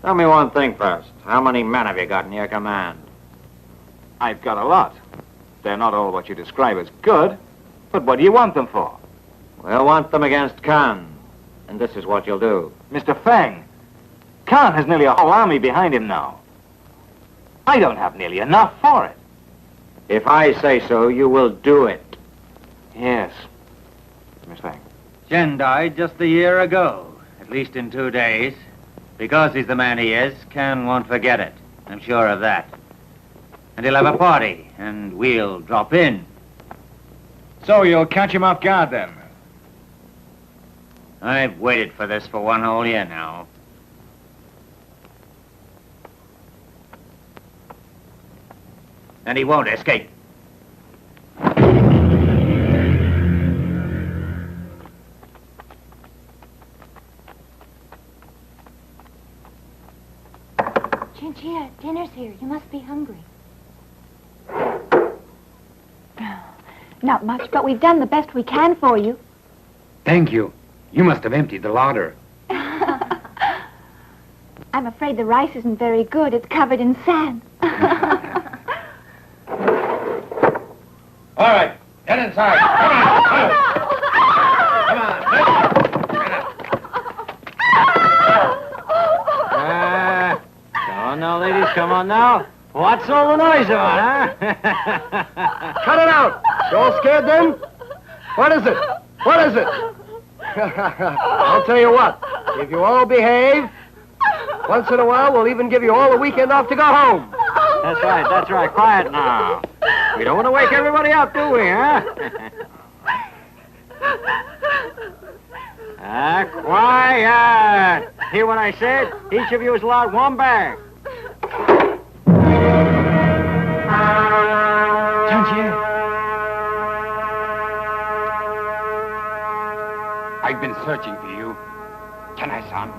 Tell me one thing first. How many men have you got in your command? I've got a lot. They're not all what you describe as good, but what do you want them for? We'll want them against Khan, and this is what you'll do. Mr. Feng, Khan has nearly a whole army behind him now. I don't have nearly enough for it. If I say so, you will do it. Yes, Miss Feng. Jen died just a year ago, at least in 2 days. Because he's the man he is, Ken won't forget it. I'm sure of that. And he'll have a party, and we'll drop in. So you'll catch him off guard then? I've waited for this for 1 whole year now. And he won't escape. Chinchilla, dinner's here. You must be hungry. Not much, but we've done the best we can for you. Thank you. You must have emptied the larder. I'm afraid the rice isn't very good. It's covered in sand. All right, get inside. Come on. Come on now, ladies, come on now. What's all the noise about, huh? Cut it out! You all scared then? What is it? What is it? I'll tell you what. If you all behave, once in a while we'll even give you all a weekend off to go home. That's right. Quiet now. We don't want to wake everybody up, do we, huh? Quiet! Hear what I said? Each of you is allowed one bag. I've been searching for you. Can I, son?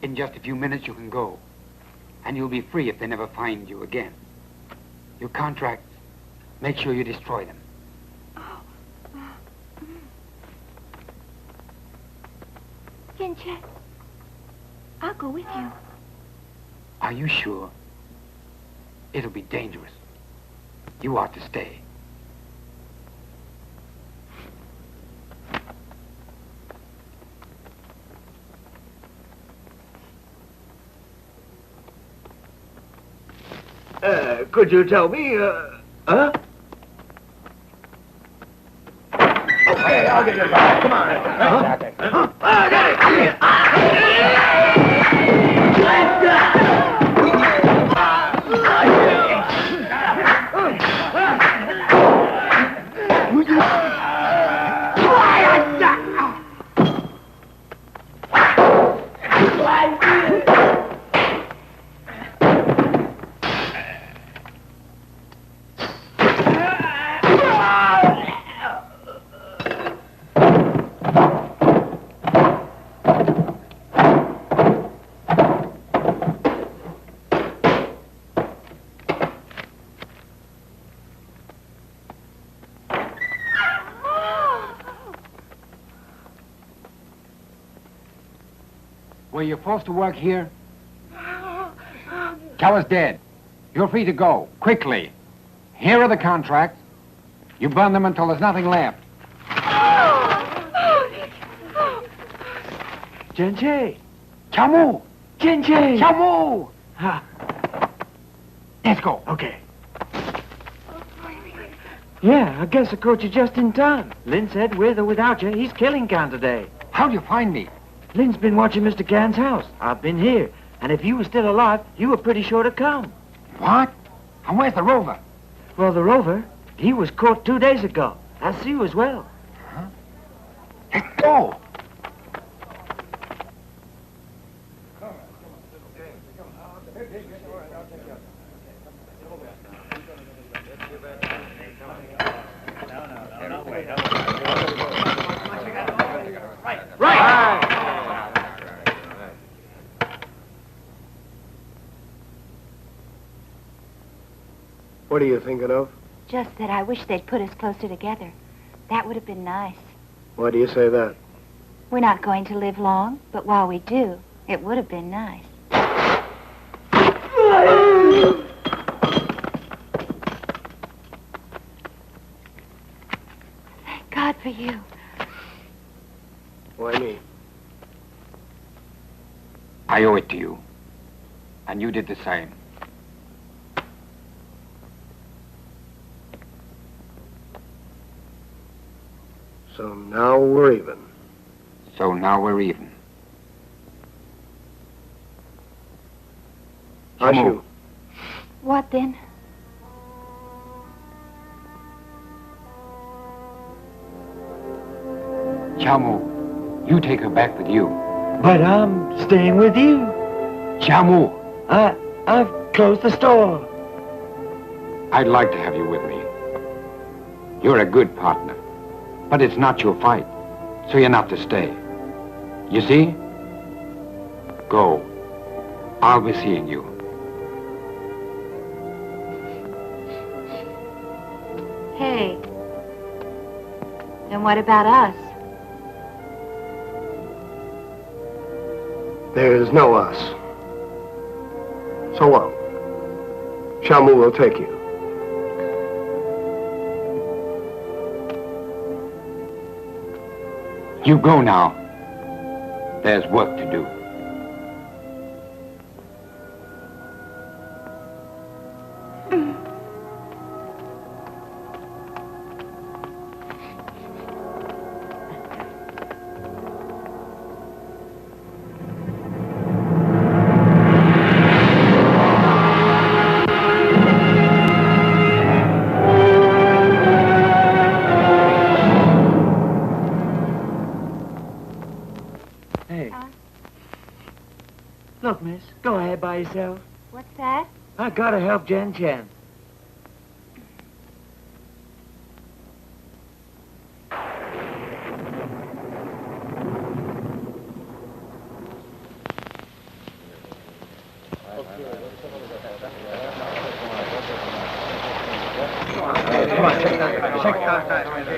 In just a few minutes you can go. And you'll be free if they never find you again. Your contracts, make sure you destroy them. Chinchilla, I'll go with you. Are you sure? It'll be dangerous. You ought to stay. Could you tell me, huh? Okay, I'll get your bag. Come on. I'll get it. Were you forced to work here? Keller's dead. You're free to go, quickly. Here are the contracts. You burn them until there's nothing left. Chinchilla! Chamu! Chinchilla! Chamu! Ah, Let's go. okay. Yeah, I guess I caught you just in time. Lynn said with or without you, he's killing Can today. How'd you find me? Lynn's been watching Mr. Can's house. I've been here. And if you were still alive, you were pretty sure to come. What? And where's the rover? Well, the rover, he was caught 2 days ago. That's you as well. Huh? Let's go. What are you thinking of? Just that I wish they'd put us closer together. That would have been nice. Why do you say that? We're not going to live long, but while we do, it would have been nice. Thank God for you. Why me? I owe it to you. And you did the same. So now we're even. So now we're even. Ashu. What then? Chamu, you take her back with you. But I'm staying with you. Chamu, I've closed the store. I'd like to have you with me. You're a good partner. But it's not your fight, so you're not to stay. You see? Go. I'll be seeing you. Hey. And what about us? There's no us. So what? Shamu will take you. You go now. There's work to do. Look, miss, go ahead by yourself. What's that? I gotta help Jen Chen.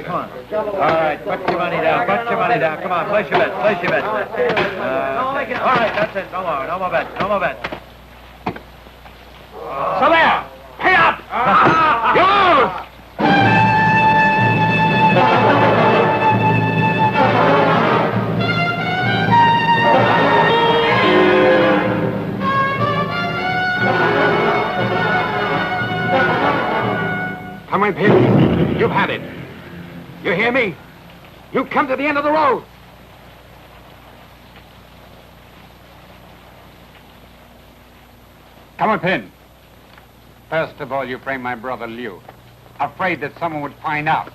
Come on. All right, put your money down. Put your money down. Come on, place your bets. Place your bets. All right, that's it. No more bets. No more bets. So there! Pay up! Yours! Come on, Pete. You've had it. You hear me? You've come to the end of the road. Come on, Pin. First of all, you framed my brother Liu, afraid that someone would find out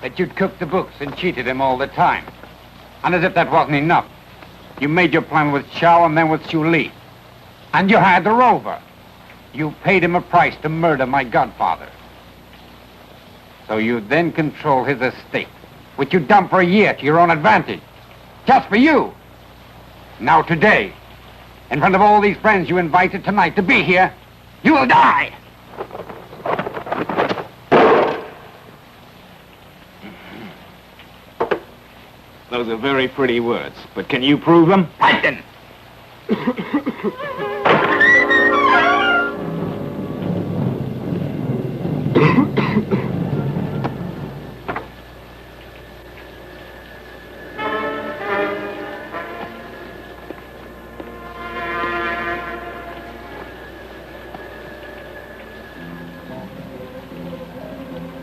that you'd cooked the books and cheated him all the time. And as if that wasn't enough, you made your plan with Chow and then with Xu Li. And you hired the rover. You paid him a price to murder my godfather. So you then control his estate, which you'd done for a year to your own advantage. Just for you. Now today, in front of all these friends you invited tonight to be here, you will die! Those are very pretty words, but can you prove them? Right then!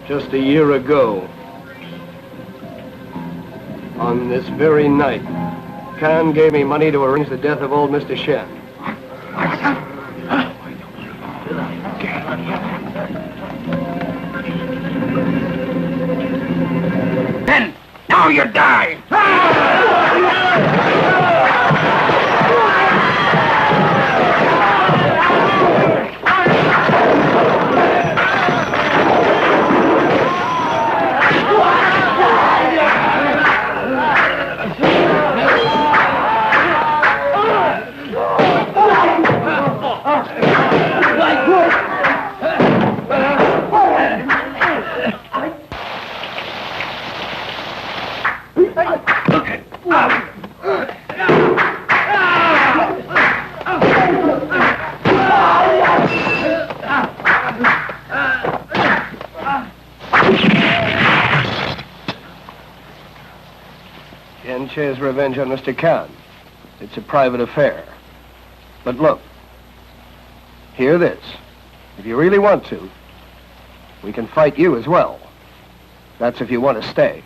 Just a year ago, on this very night, Khan gave me money to arrange the death of old Mr. Shen. Then, now you die! Yenche's revenge on Mr. Khan. It's a private affair. But look, hear this. If you really want to, we can fight you as well. That's if you want to stay.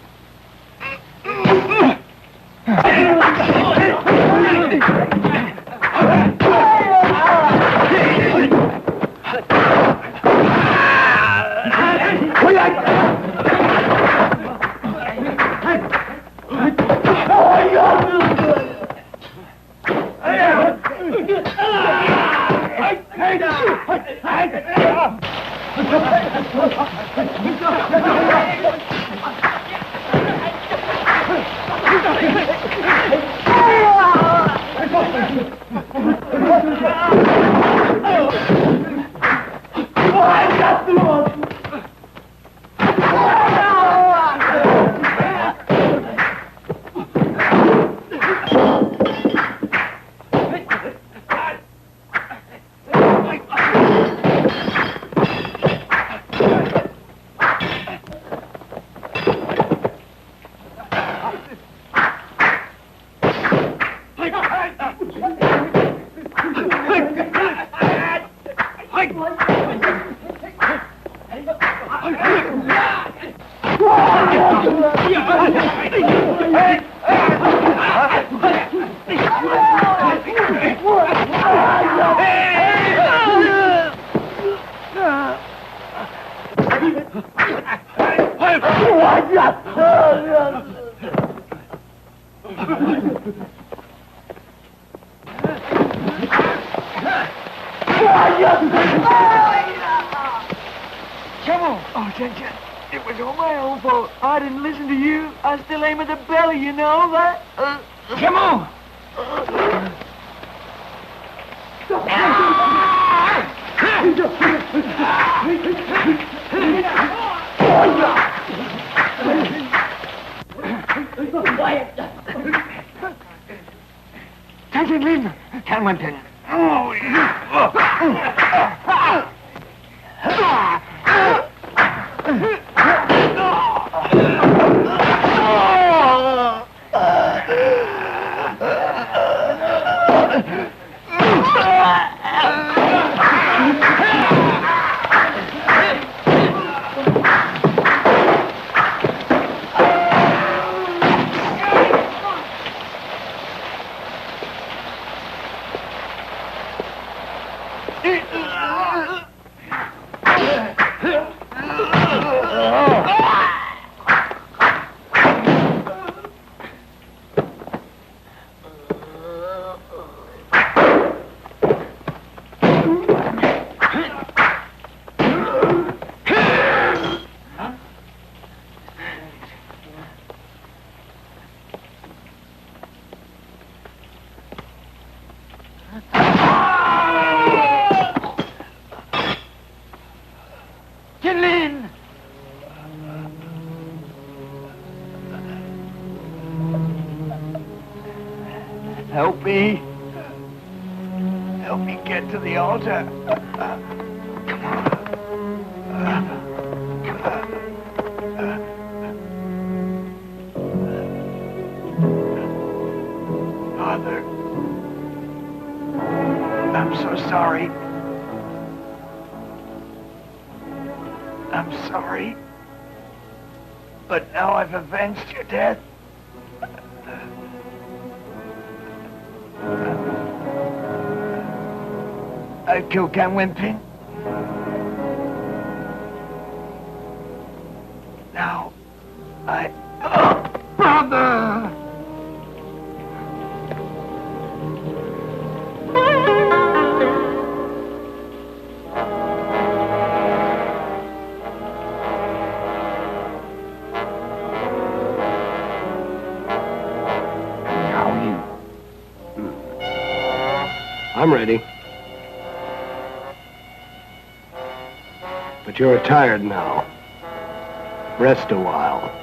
Oh, Ginger, it was all my own fault. I didn't listen to you. I still aim at the belly, you know that? Come on! Sergeant Lin, Can Lieutenant. Help me. Help me get to the altar. Come on. Come on. Father, I'm so sorry. I'm sorry. But now I've avenged your death. I killed Cam Wimpin. Now, brother! I'm ready. But you're tired now. Rest a while.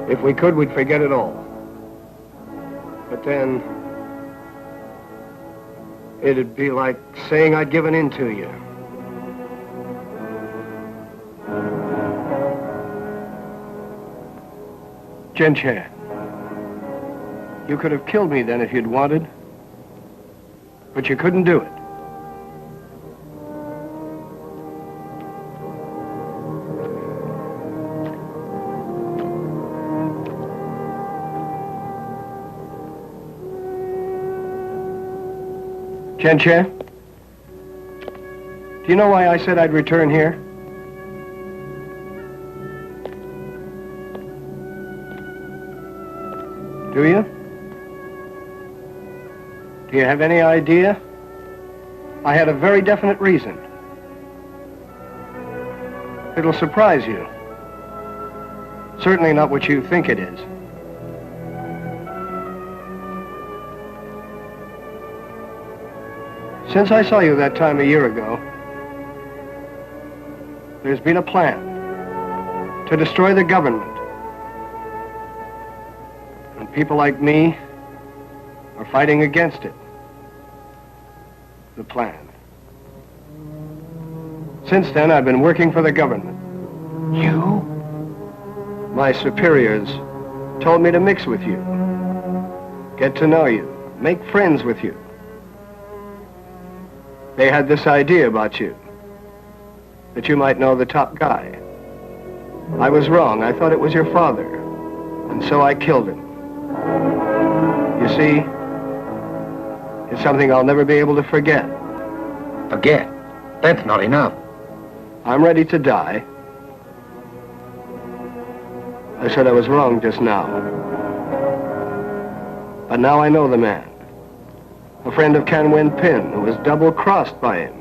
If we could, we'd forget it all. But then, it'd be like saying I'd given in to you. Genche, you could have killed me then if you'd wanted, but you couldn't do it. Genche, do you know why I said I'd return here? Do you? Do you have any idea? I had a very definite reason. It'll surprise you. Certainly not what you think it is. Since I saw you that time a year ago, there's been a plan to destroy the government and people like me are fighting against it. The plan. Since then, I've been working for the government. You? My superiors told me to mix with you, get to know you, make friends with you. They had this idea about you, that you might know the top guy. I was wrong. I thought it was your father, and so I killed him. You see, it's something I'll never be able to forget. Forget? That's not enough. I'm ready to die. I said I was wrong just now. But now I know the man. A friend of Can Win Pin, who was double-crossed by him.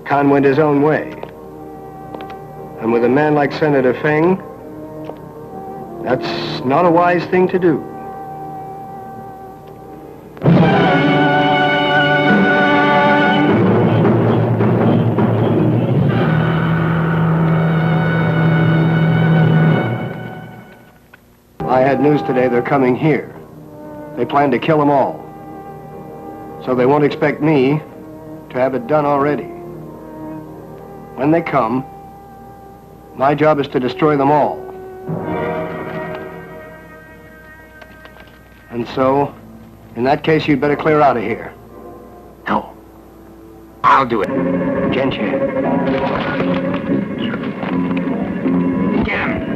Can went his own way. And with a man like Senator Feng, that's not a wise thing to do. I had news today they're coming here. They plan to kill them all. So they won't expect me to have it done already. When they come, my job is to destroy them all. And so, in that case, you'd better clear out of here. No. I'll do it. Gentry. Get him.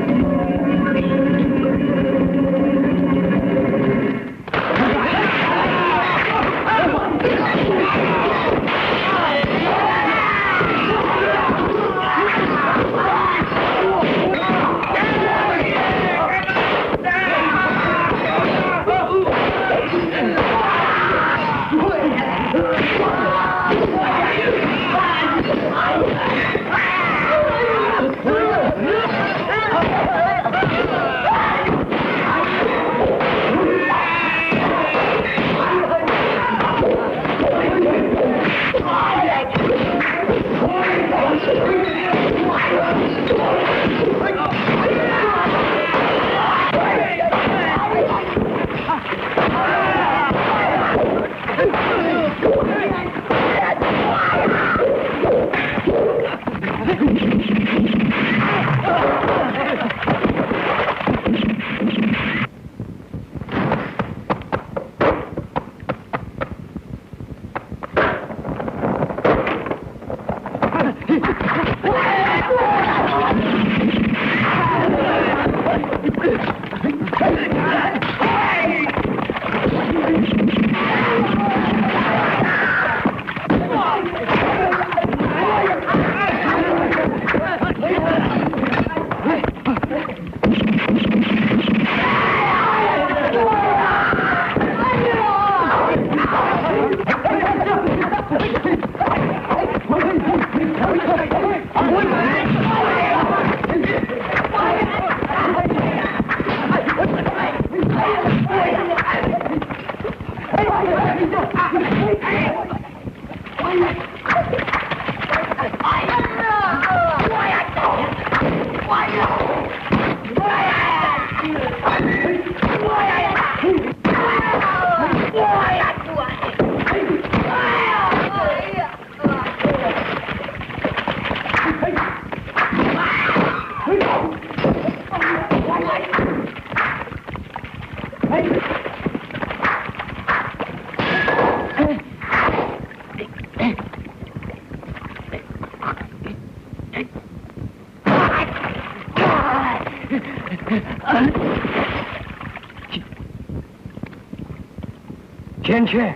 Ginger.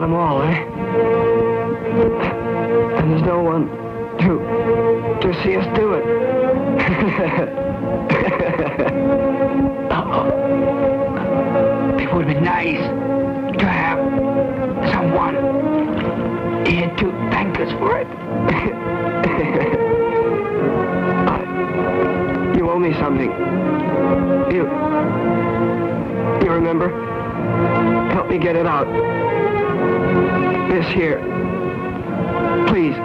them all, eh? And there's no one to see us do it. It would be nice to have someone here to thank us for it. You owe me something. You remember? Help me get it out. This here. Please.